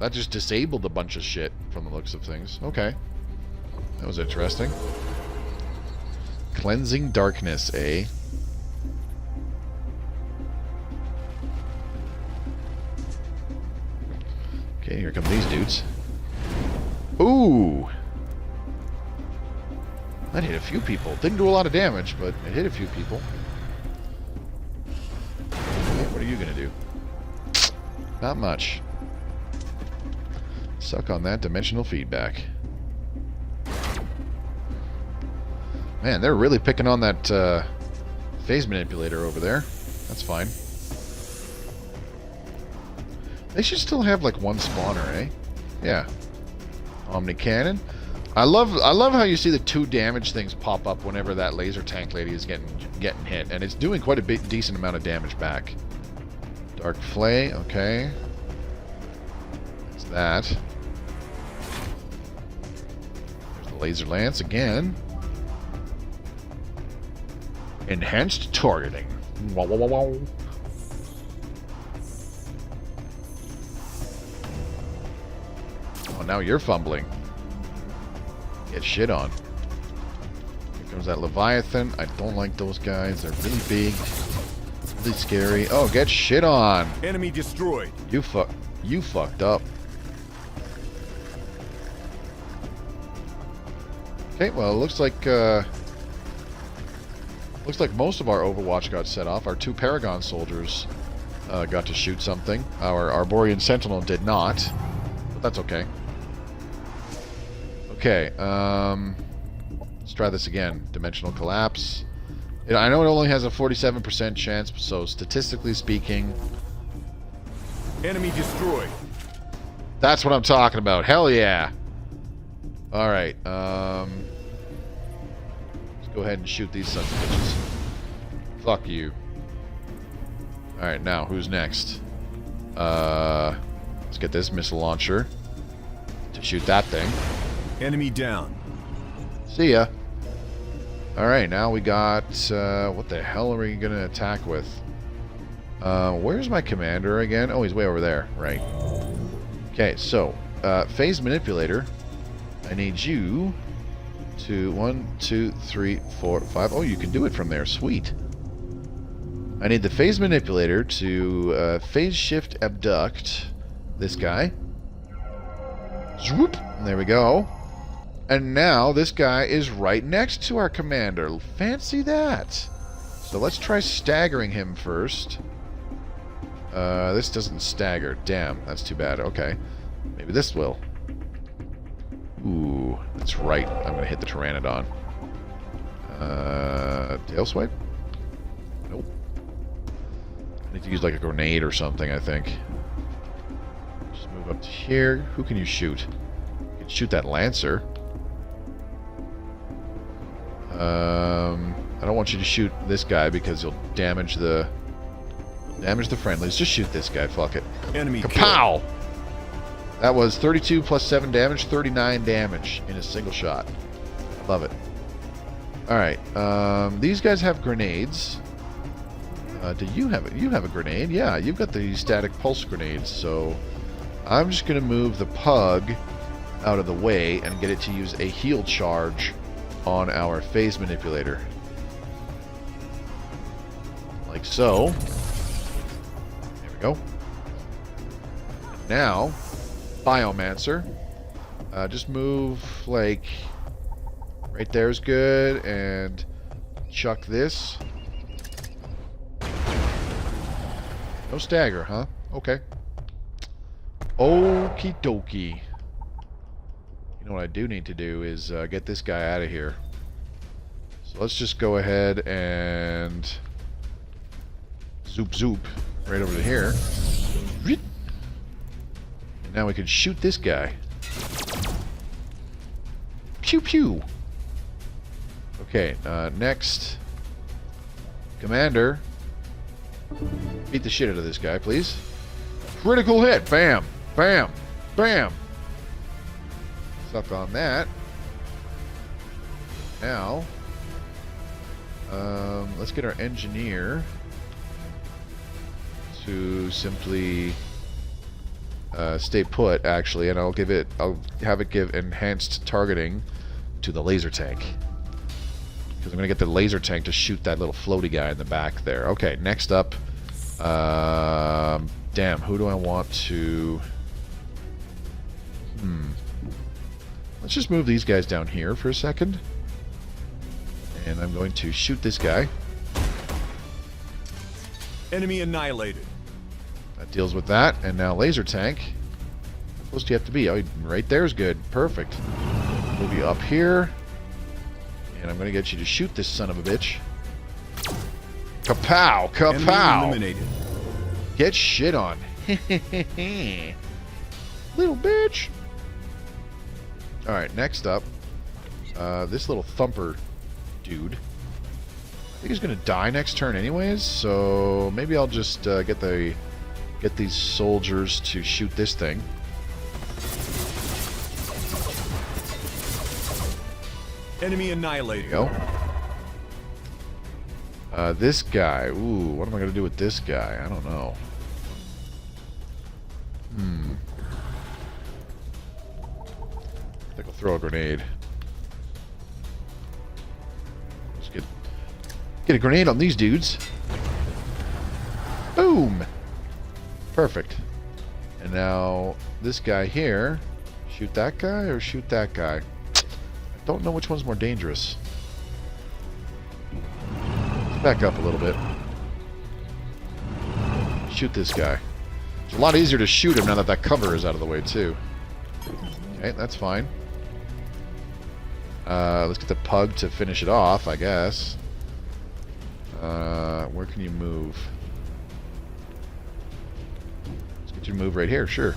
That just disabled a bunch of shit from the looks of things. Okay. That was interesting. Cleansing darkness, eh? Okay, here come these dudes. Ooh! That hit a few people. Didn't do a lot of damage, but it hit a few people. Okay, what are you gonna do? Not much. Suck on that dimensional feedback. Man, they're really picking on that phase manipulator over there. That's fine. They should still have like one spawner, eh? Yeah. Omni cannon. I love how you see the 2 damage things pop up whenever that laser tank lady is getting hit, and it's doing quite a decent amount of damage back. Dark flay, okay. That's that. There's the laser lance again. Enhanced targeting. Wow, wow, wow, wow. Oh, now you're fumbling. Get shit on. Here comes that Leviathan. I don't like those guys. They're really big. Really scary. Oh, get shit on. Enemy destroyed. You fucked up. Okay, well, it looks like most of our Overwatch got set off. Our 2 Paragon soldiers got to shoot something. Our Arborean Sentinel did not, but that's okay. Okay, let's try this again. Dimensional collapse. I know it only has a 47% chance, so statistically speaking... Enemy destroyed. That's what I'm talking about. Hell yeah! Alright, let's go ahead and shoot these sons of bitches. Fuck you. Alright, now, who's next? Let's get this missile launcher to shoot that thing. Enemy down. See ya. Alright, now we got... what the hell are we going to attack with? Where's my commander again? Oh, he's way over there. Right. Okay, so, phase manipulator. I need you to... 1, 2, 3, 4, 5... Oh, you can do it from there. Sweet. I need the phase manipulator to phase shift abduct this guy. Swoop! There we go. And now this guy is right next to our commander. Fancy that. So let's try staggering him first. This doesn't stagger. Damn, that's too bad. Okay. Maybe this will. Ooh, that's right. I'm going to hit the Pteranodon. Tail swipe? Nope. I need to use like a grenade or something, I think. Just move up to here. Who can you shoot? You can shoot that Lancer. I don't want you to shoot this guy because you'll damage the friendlies. Just shoot this guy. Fuck it. Enemy Kapow! That was 32 plus 7 damage, 39 damage in a single shot. Love it. Alright, these guys have grenades. Do you have it? You have a grenade. Yeah, you've got the static pulse grenades, so I'm just going to move the pug out of the way and get it to use a heal charge on our phase manipulator. Like so. There we go. Now, Biomancer. Just move, like, right there is good, and chuck this. No stagger, huh? Okay. Okie dokie. You know what I do need to do is get this guy out of here. So let's just go ahead and zoop zoop right over to here. And now we can shoot this guy. Pew pew. Okay, next. Commander. Beat the shit out of this guy, please. Critical hit. Bam. Bam. Bam. Suck on that. Now, let's get our engineer to simply stay put, actually, and I'll have it give enhanced targeting to the laser tank. Because I'm going to get the laser tank to shoot that little floaty guy in the back there. Okay, next up. Damn, who do I want to... Let's just move these guys down here for a second. And I'm going to shoot this guy. Enemy annihilated. That deals with that. And now laser tank. How close do you have to be? Oh, right there is good. Perfect. Move you up here. And I'm going to get you to shoot this son of a bitch. Kapow! Kapow! Enemy eliminated. Get shit on. Little bitch! Alright, next up. This little thumper dude. I think he's going to die next turn anyways, so maybe I'll just get these soldiers to shoot this thing. Enemy annihilated. There you go. This guy. Ooh, what am I going to do with this guy? I don't know. I think I'll throw a grenade. Let's get a grenade on these dudes. Boom! Perfect. And now, this guy here. Shoot that guy or shoot that guy? I don't know which one's more dangerous. Let's back up a little bit. Shoot this guy. It's a lot easier to shoot him now that that cover is out of the way, too. Okay, that's fine. Let's get the pug to finish it off, I guess. Where can you move? Let's get you to move right here, sure.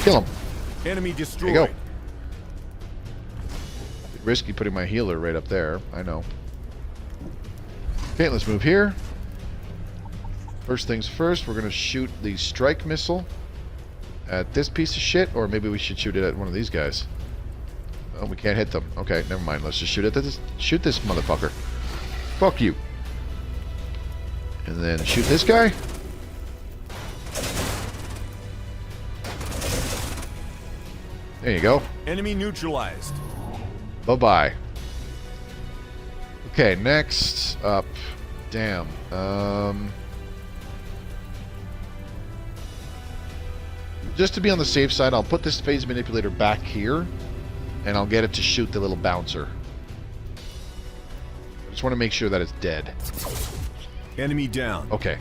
Kill him. Enemy destroyed. There you go. Risky putting my healer right up there, I know. Okay, let's move here. First things first, we're going to shoot the strike missile at this piece of shit, or maybe we should shoot it at one of these guys. Oh, we can't hit them. Okay, never mind. Let's just shoot at this. Shoot this motherfucker. Fuck you. And then shoot this guy. There you go. Enemy neutralized. Bye-bye. Okay, next up. Damn. Just to be on the safe side, I'll put this phase manipulator back here, and I'll get it to shoot the little bouncer. I just want to make sure that it's dead. Enemy down. Okay.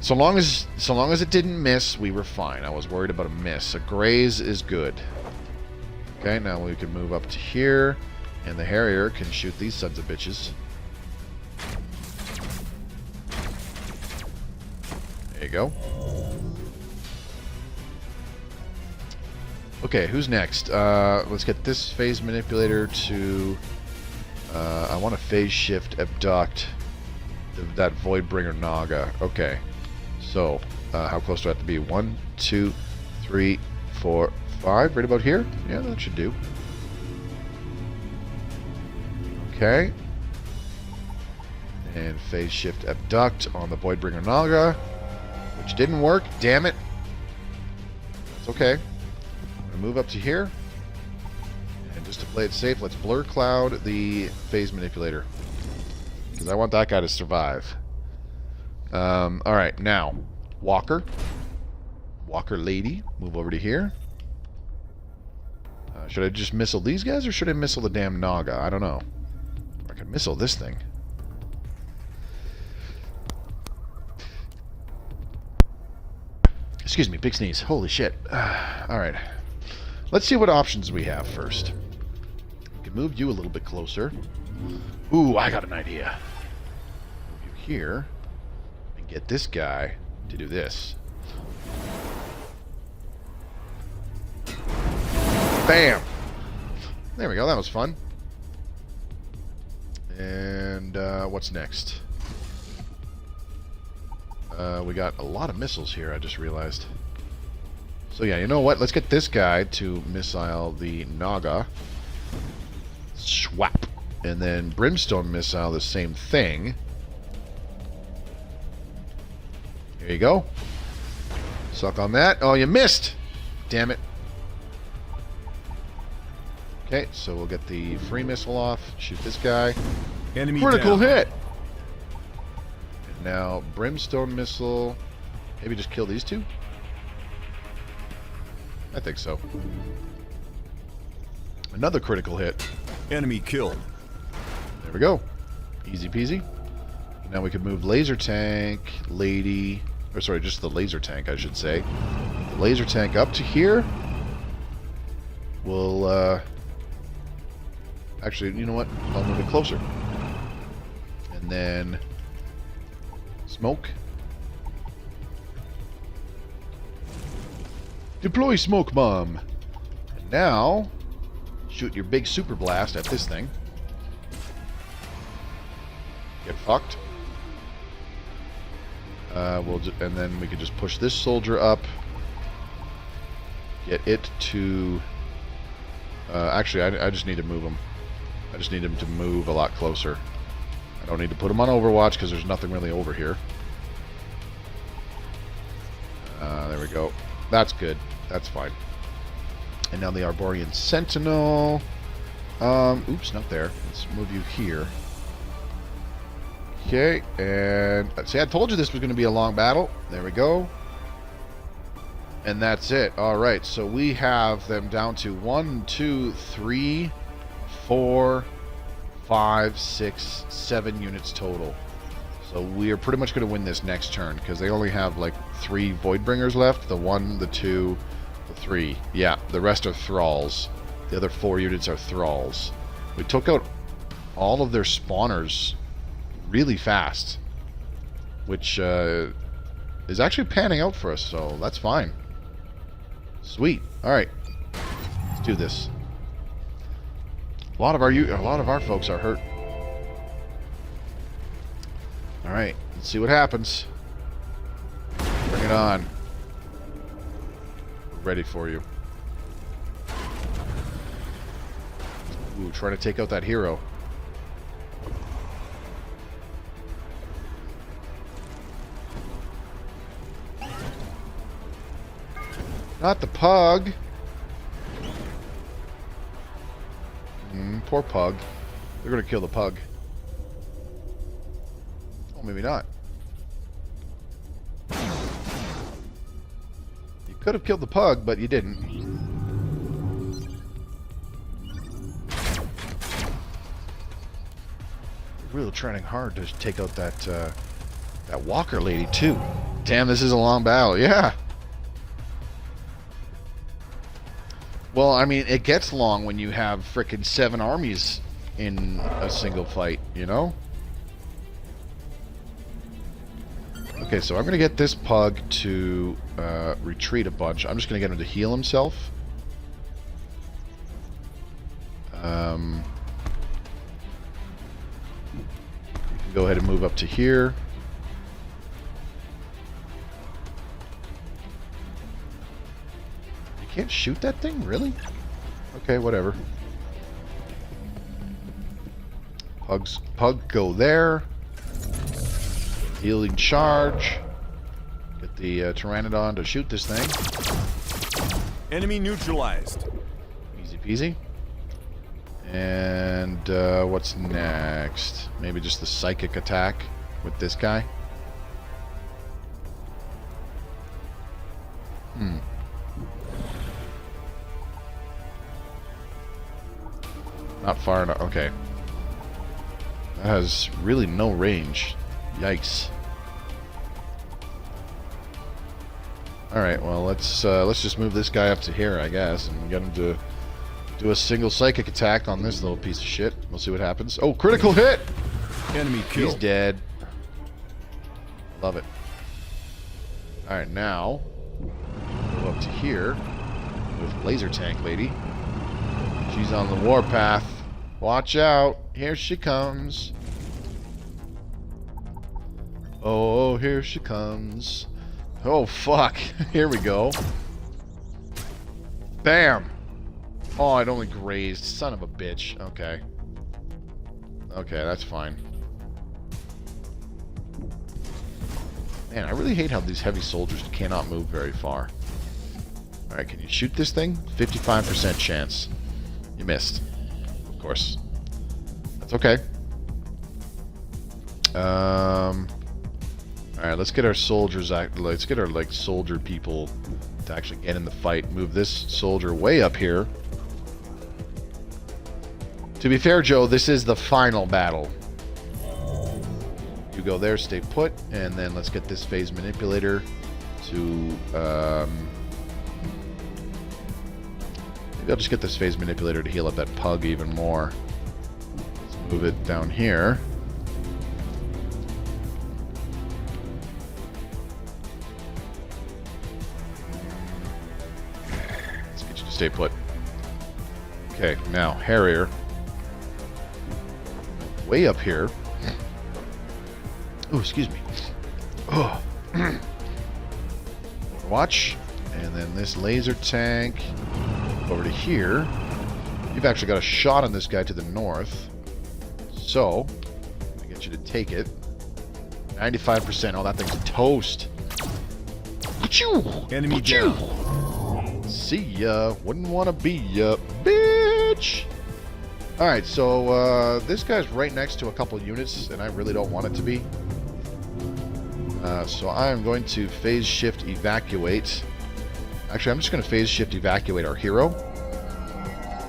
So long as it didn't miss, we were fine. I was worried about a miss. A graze is good. Okay, now we can move up to here, and the Harrier can shoot these sons of bitches. There you go. Okay, who's next? Let's get this phase manipulator to... I want to phase shift abduct that Voidbringer Naga. Okay. So, how close do I have to be? 1, 2, 3, 4, 5. Right about here? Yeah, that should do. Okay. And phase shift abduct on the Voidbringer Naga, which didn't work. Damn it. It's okay. I'm going to move up to here. And just to play it safe, let's blur cloud the phase manipulator, because I want that guy to survive. Alright, now, Walker. Walker lady, move over to here. Should I just missile these guys, or should I missile the damn Naga? I don't know. I can missile this thing. Excuse me, big sneeze. Holy shit. Alright. Let's see what options we have first. We can move you a little bit closer. Ooh, I got an idea. Move you here. And get this guy to do this. Bam! There we go, that was fun. And what's next? We got a lot of missiles here, I just realized. So yeah, you know what? Let's get this guy to missile the Naga. Swap. And then Brimstone missile the same thing. Here you go. Suck on that. Oh, you missed! Damn it. Okay, so we'll get the free missile off. Shoot this guy. Enemy Critical down. hit! And now, Brimstone missile. Maybe just kill these two? I think so. Another critical hit. Enemy killed. There we go. Easy peasy. Now we can move laser tank, lady, or sorry, just the laser tank, I should say. The laser tank up to here. We'll, actually, you know what? I'll move it closer. And then smoke. Deploy smoke bomb. And now shoot your big super blast at this thing. Get fucked. And then we can just push this soldier up. Get it to. Actually, I just need to move him. I just need him to move a lot closer. I don't need to put him on Overwatch because there's nothing really over here. There we go. That's good. That's fine. And now the Arborian Sentinel. Oops, not there. Let's move you here. Okay, and see, I told you this was going to be a long battle. There we go. And that's it. Alright, so we have them down to 1, 2, 3, 4, 5, 6, 7 units total. So we are pretty much going to win this next turn, because they only have like 3 Voidbringers left. The 1, the 2, the 3. Yeah, the rest are Thralls. The other 4 units are Thralls. We took out all of their spawners really fast, which is actually panning out for us, so that's fine. Sweet. Alright. Let's do this. A lot of our folks are hurt. Alright, let's see what happens. Bring it on. We're ready for you. Ooh, trying to take out that hero. Not the pug. Poor pug. They're going to kill the pug. Oh, maybe not. You could have killed the pug, but you didn't. Really trying hard to take out that that Walker lady too. Damn, this is a long battle. Yeah. Well, I mean, it gets long when you have frickin' 7 armies in a single fight, you know? Okay, so I'm going to get this pug to retreat a bunch. I'm just going to get him to heal himself. You can go ahead and move up to here. can't shoot that thing? Really? Okay, whatever. Pug, go there. Healing charge. Get the Pteranodon to shoot this thing. Enemy neutralized. Easy peasy. And what's next? Maybe just the psychic attack with this guy. Not far enough. Okay. That has really no range. Yikes. Alright, well, let's just move this guy up to here, I guess, and get him to do a single psychic attack on this little piece of shit. We'll see what happens. Oh, critical hit! Enemy killed. He's dead. Love it. Alright, now go up to here with Laser Tank Lady. She's on the warpath. Watch out. Here she comes. Oh, here she comes. Oh, fuck. Here we go. Bam! Oh, I'd only grazed. Son of a bitch. Okay. Okay, that's fine. Man, I really hate how these heavy soldiers cannot move very far. Alright, can you shoot this thing? 55% chance. You missed. Of course. That's okay. Alright, let's get our soldiers, let's get our, like, soldier people to actually get in the fight. Move this soldier way up here. To be fair, Joe, this is the final battle. You go there, stay put, and then let's get this phase manipulator to, maybe I'll just get this phase manipulator to heal up that pug even more. Let's move it down here. Let's get you to stay put. Okay, now, Harrier. Way up here. Oh, excuse me. Oh. Watch. And then this laser tank over to here. You've actually got a shot on this guy to the north. So, I get you to take it. 95%. Oh, that thing's toast. Enemy down. See ya. Wouldn't want to be ya, bitch. Alright, so this guy's right next to a couple units, and I really don't want it to be. So I am going to phase shift evacuate. Actually, I'm just going to phase shift evacuate our hero.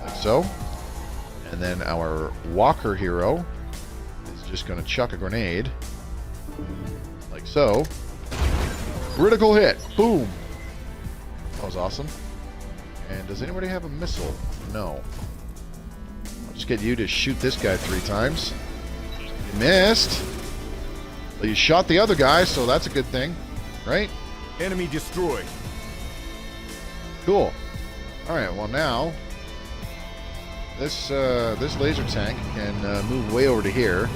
Like so. And then our walker hero is just going to chuck a grenade. Like so. Critical hit. Boom. That was awesome. And does anybody have a missile? No. I'll just get you to shoot this guy 3 times. You missed. Well, you shot the other guy, so that's a good thing, right? Enemy destroyed. Cool. All right. Well, now this laser tank can move way over to here.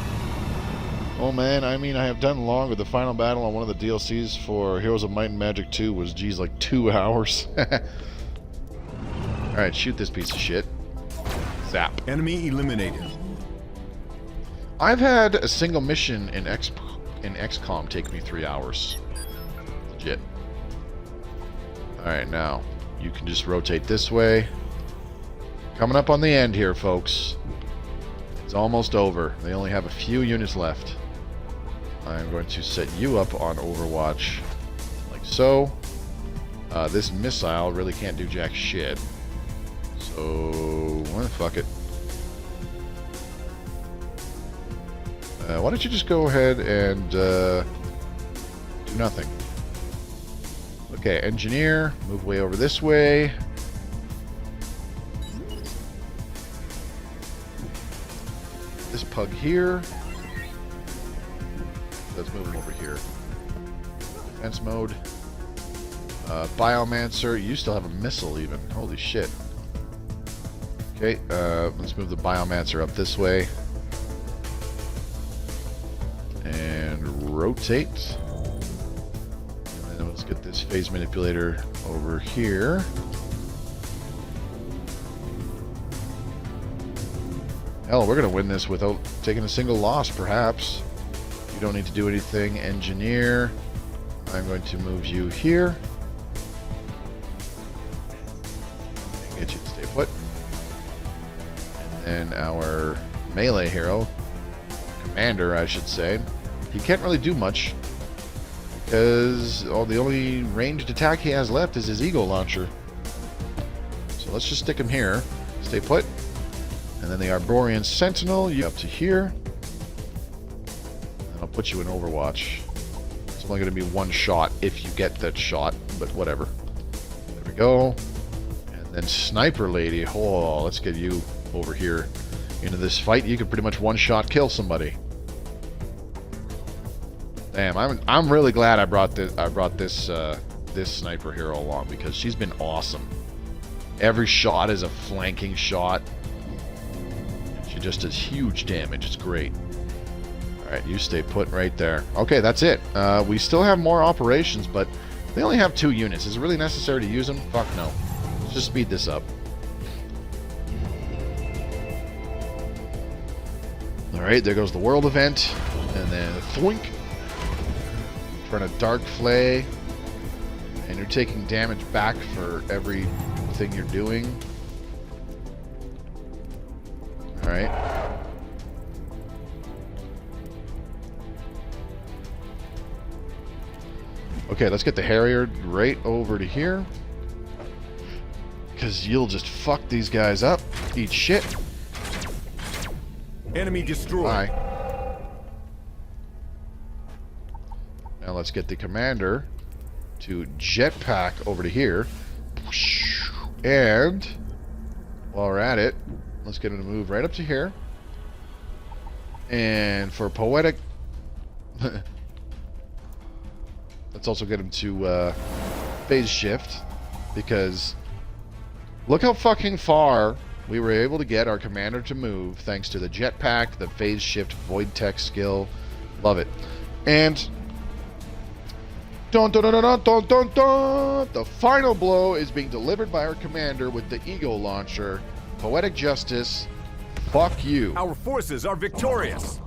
Oh man, I mean, I have done longer. The final battle on one of the DLCs for Heroes of Might and Magic 2 was, geez, like 2 hours. All right, shoot this piece of shit. Zap. Enemy eliminated. I've had a single mission in XCOM take me 3 hours. Legit. Alright, now, you can just rotate this way. Coming up on the end here, folks. It's almost over. They only have a few units left. I'm going to set you up on Overwatch. Like so. This missile really can't do jack shit. So, well, fuck it. Why don't you just go ahead and do nothing. Okay, engineer, move way over this way. This pug here. Let's move him over here. Defense mode. Biomancer, you still have a missile even. Holy shit. Okay, let's move the Biomancer up this way. And rotate. And then let's get this phase manipulator over here. Hell, we're going to win this without taking a single loss, perhaps. You don't need to do anything. Engineer. I'm going to move you here. Get you to stay put. And then our melee hero, commander, I should say, he can't really do much because the only ranged attack he has left is his ego launcher. So let's just stick him here. Stay put. And then the Arborian Sentinel, you up to here. And I'll put you in Overwatch. It's only going to be one shot if you get that shot, but whatever. There we go. And then Sniper Lady. Oh, let's get you over here into this fight. You can pretty much one-shot kill somebody. Damn, I'm really glad I brought this this sniper hero along because she's been awesome. Every shot is a flanking shot. She just does huge damage. It's great. All right, you stay put right there. Okay, that's it. We still have more operations, but they only have 2 units. Is it really necessary to use them? Fuck no. Let's just speed this up. All right, there goes the world event, and then thwink. Turn a dark flay, and you're taking damage back for everything you're doing. All right. Okay, let's get the Harrier right over to here, because you'll just fuck these guys up. Eat shit. Enemy destroyed. Bye. Now let's get the commander to jetpack over to here. And while we're at it, let's get him to move right up to here. And for poetic... let's also get him to phase shift. Because look how fucking far we were able to get our commander to move thanks to the jetpack, the phase shift Voidtech skill. Love it. And... Dun, dun, dun, dun, dun, dun, dun. The final blow is being delivered by our commander with the ego launcher. Poetic justice. Fuck you. Our forces are victorious.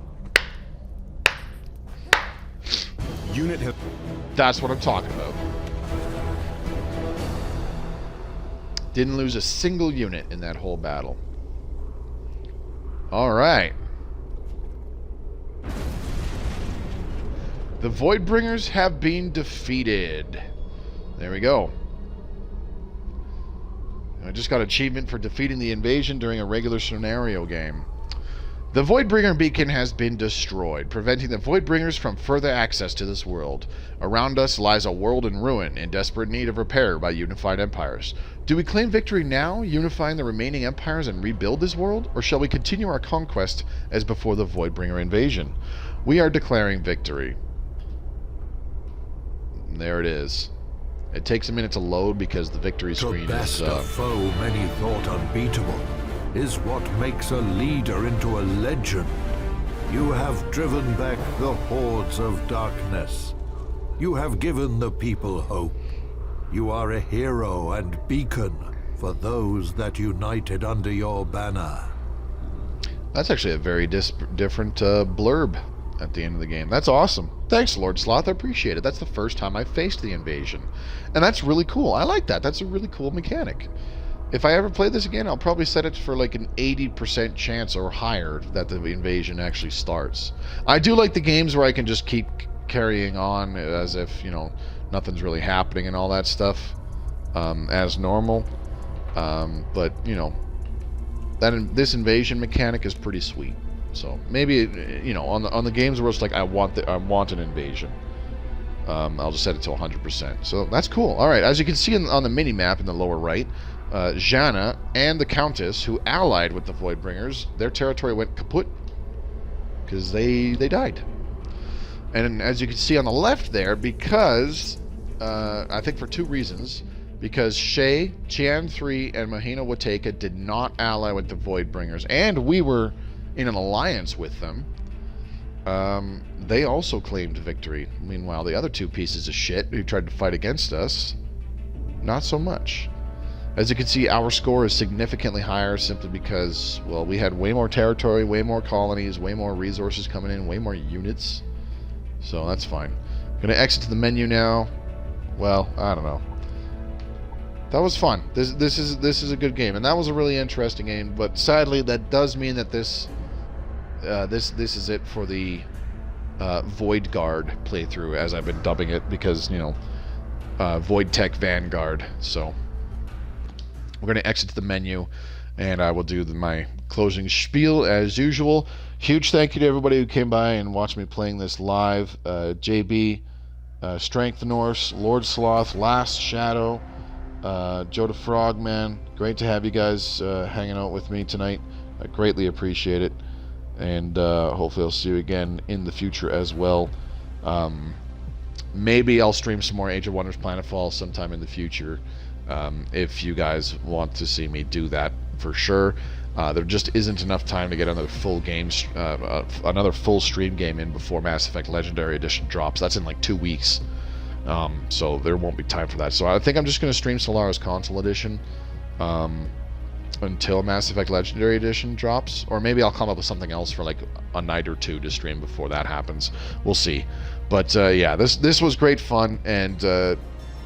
Unit has... That's what I'm talking about. Didn't lose a single unit in that whole battle. Alright. The Voidbringers have been defeated. There we go. I just got achievement for defeating the invasion during a regular scenario game. The Voidbringer beacon has been destroyed, preventing the Voidbringers from further access to this world. Around us lies a world in ruin, in desperate need of repair by unified empires. Do we claim victory now, unifying the remaining empires and rebuild this world? Or shall we continue our conquest as before the Voidbringer invasion? We are declaring victory. There it is. It takes a minute to load because the victory screen to best is... a foe many thought unbeatable is what makes a leader into a legend. You have driven back the hordes of darkness. You have given the people hope. You are a hero and beacon for those that united under your banner. That's actually a very different blurb at the end of the game. That's awesome. Thanks, Lord Sloth. I appreciate it. That's the first time I faced the invasion. And that's really cool. I like that. That's a really cool mechanic. If I ever play this again, I'll probably set it for like an 80% chance or higher that the invasion actually starts. I do like the games where I can just keep carrying on as if, you know, nothing's really happening and all that stuff as normal. But, you know, this invasion mechanic is pretty sweet. So maybe, you know, on the games where it's like I want an invasion, I'll just set it to 100%. So that's cool. All right, as you can see on the mini map in the lower right, Jana and the Countess, who allied with the Voidbringers, their territory went kaput because they died. And as you can see on the left there, because I think for 2 reasons, because Shay, Tian 3, and Mahina Wateka did not ally with the Voidbringers, and we were in an alliance with them, they also claimed victory. Meanwhile, the other 2 pieces of shit who tried to fight against us, not so much. As you can see, our score is significantly higher simply because, well, we had way more territory, way more colonies, way more resources coming in, way more units. So that's fine. I'm going to exit to the menu now. Well, I don't know. That was fun. This is a good game, and that was a really interesting game. But sadly, that does mean that this is it for the Voidguard playthrough, as I've been dubbing it, because, you know, Voidtech Vanguard. So we're going to exit to the menu, and I will do my closing spiel as usual. Huge thank you to everybody who came by and watched me playing this live. JB, Strength Norse, Lord Sloth, Last Shadow, Joe the Frogman. Great to have you guys hanging out with me tonight. I greatly appreciate it, and hopefully I'll see you again in the future as well. Maybe I'll stream some more Age of Wonders Planetfall sometime in the future, if you guys want to see me do that, for sure. There just isn't enough time to get another full game, another full stream game in before Mass Effect Legendary Edition drops. That's in like 2 weeks, so there won't be time for that. So I think I'm just going to stream Solaris Console Edition until Mass Effect Legendary Edition drops, or maybe I'll come up with something else for like a night or two to stream before that happens. We'll see. But yeah, this was great fun, and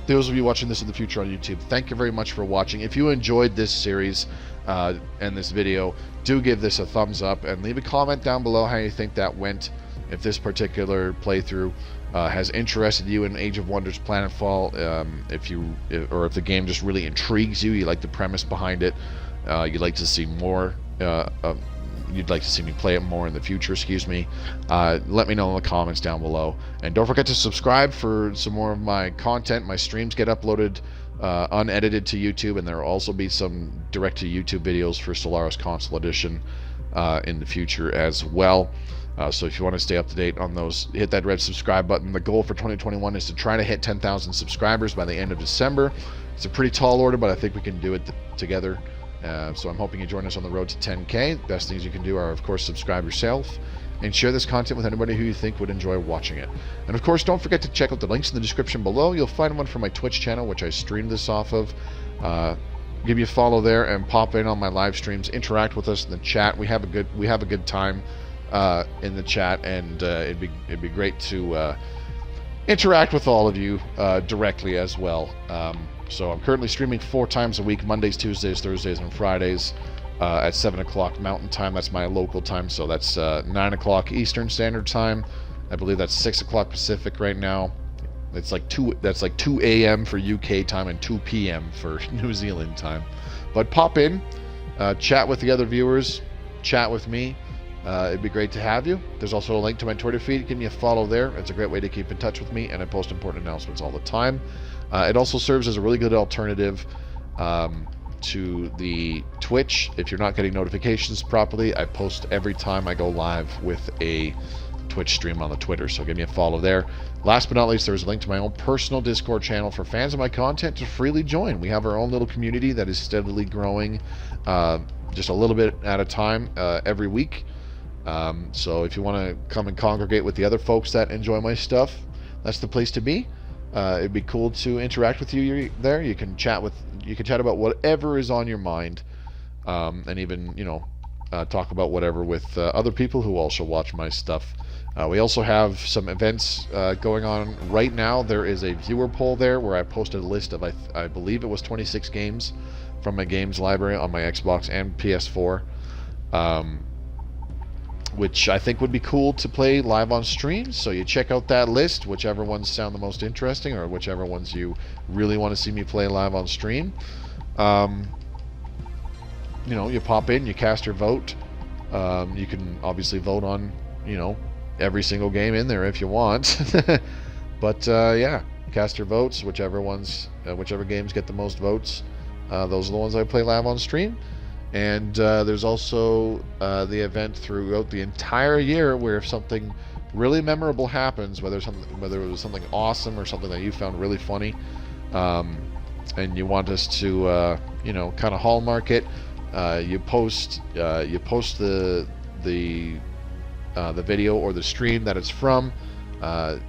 those of you watching this in the future on YouTube, thank you very much for watching. If you enjoyed this series and this video, do give this a thumbs up and leave a comment down below how you think that went. If this particular playthrough has interested you in Age of Wonders Planetfall, if the game just really intrigues you, you like the premise behind it, you'd like to see more, you'd like to see me play it more in the future, excuse me, let me know in the comments down below. And don't forget to subscribe for some more of my content. My streams get uploaded unedited to YouTube, and there will also be some direct to YouTube videos for Solaris Console Edition in the future as well. So if you want to stay up to date on those, hit that red subscribe button. The goal for 2021 is to try to hit 10,000 subscribers by the end of December. It's a pretty tall order, but I think we can do it together. So I'm hoping you join us on the road to 10K. Best things you can do are, of course, subscribe yourself and share this content with anybody who you think would enjoy watching it. And of course, don't forget to check out the links in the description below. You'll find one for my Twitch channel, which I stream this off of. Give you a follow there and pop in on my live streams. Interact with us in the chat. We have a good time in the chat, and it'd be great to interact with all of you directly as well. So I'm currently streaming 4 times a week: Mondays, Tuesdays, Thursdays, and Fridays at 7 o'clock Mountain Time. That's my local time, so that's 9 o'clock Eastern Standard Time. I believe that's 6 o'clock Pacific right now. It's like 2 a.m. for UK time and 2 p.m. for New Zealand time. But pop in, chat with the other viewers, chat with me. It'd be great to have you. There's also a link to my Twitter feed. Give me a follow there. It's a great way to keep in touch with me, and I post important announcements all the time. It also serves as a really good alternative to the Twitch. If you're not getting notifications properly, I post every time I go live with a Twitch stream on the Twitter, so give me a follow there. Last but not least, there's a link to my own personal Discord channel for fans of my content to freely join. We have our own little community that is steadily growing, just a little bit at a time every week. So if you want to come and congregate with the other folks that enjoy my stuff, that's the place to be. It'd be cool to interact with you there. You can chat about whatever is on your mind, and even, you know, talk about whatever with other people who also watch my stuff. We also have some events going on right now. There is a viewer poll there where I posted a list of, I believe it was 26 games from my games library on my Xbox and PS4, which I think would be cool to play live on stream. So you check out that list, whichever ones sound the most interesting, or whichever ones you really want to see me play live on stream. You know, you pop in, you cast your vote. You can obviously vote on, you know, every single game in there if you want. But yeah, cast your votes. Whichever games get the most votes, those are the ones I play live on stream. And there's also the event throughout the entire year where if something really memorable happens, whether it was something awesome or something that you found really funny, and you want us to you know, kind of hallmark it, you post the video or the stream that it's from,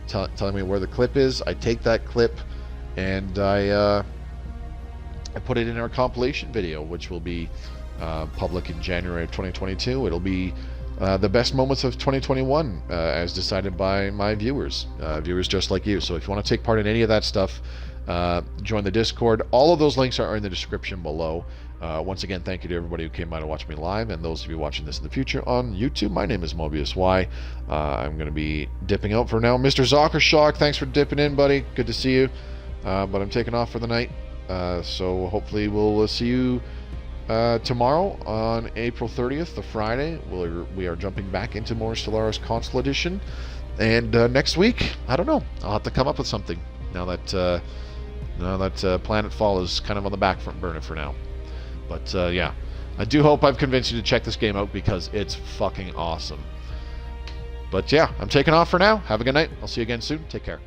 telling me where the clip is. I take that clip and I I put it in our compilation video, which will be public in January of 2022. It'll be the best moments of 2021 as decided by my viewers just like you. So if you want to take part in any of that stuff, join the Discord. All of those links are in the description below. Once again, thank you to everybody who came by to watch me live, and those of you watching this in the future on YouTube. My name is Mobius Y. I'm going to be dipping out for now. Mr. Zockershock, thanks for dipping in, buddy. Good to see you. But I'm taking off for the night. So hopefully we'll see you tomorrow on April 30th, the Friday. We are jumping back into more Stellaris Console Edition. And next week, I don't know. I'll have to come up with something now that Planetfall is kind of on the back front burner for now. But yeah, I do hope I've convinced you to check this game out because it's fucking awesome. But yeah, I'm taking off for now. Have a good night. I'll see you again soon. Take care.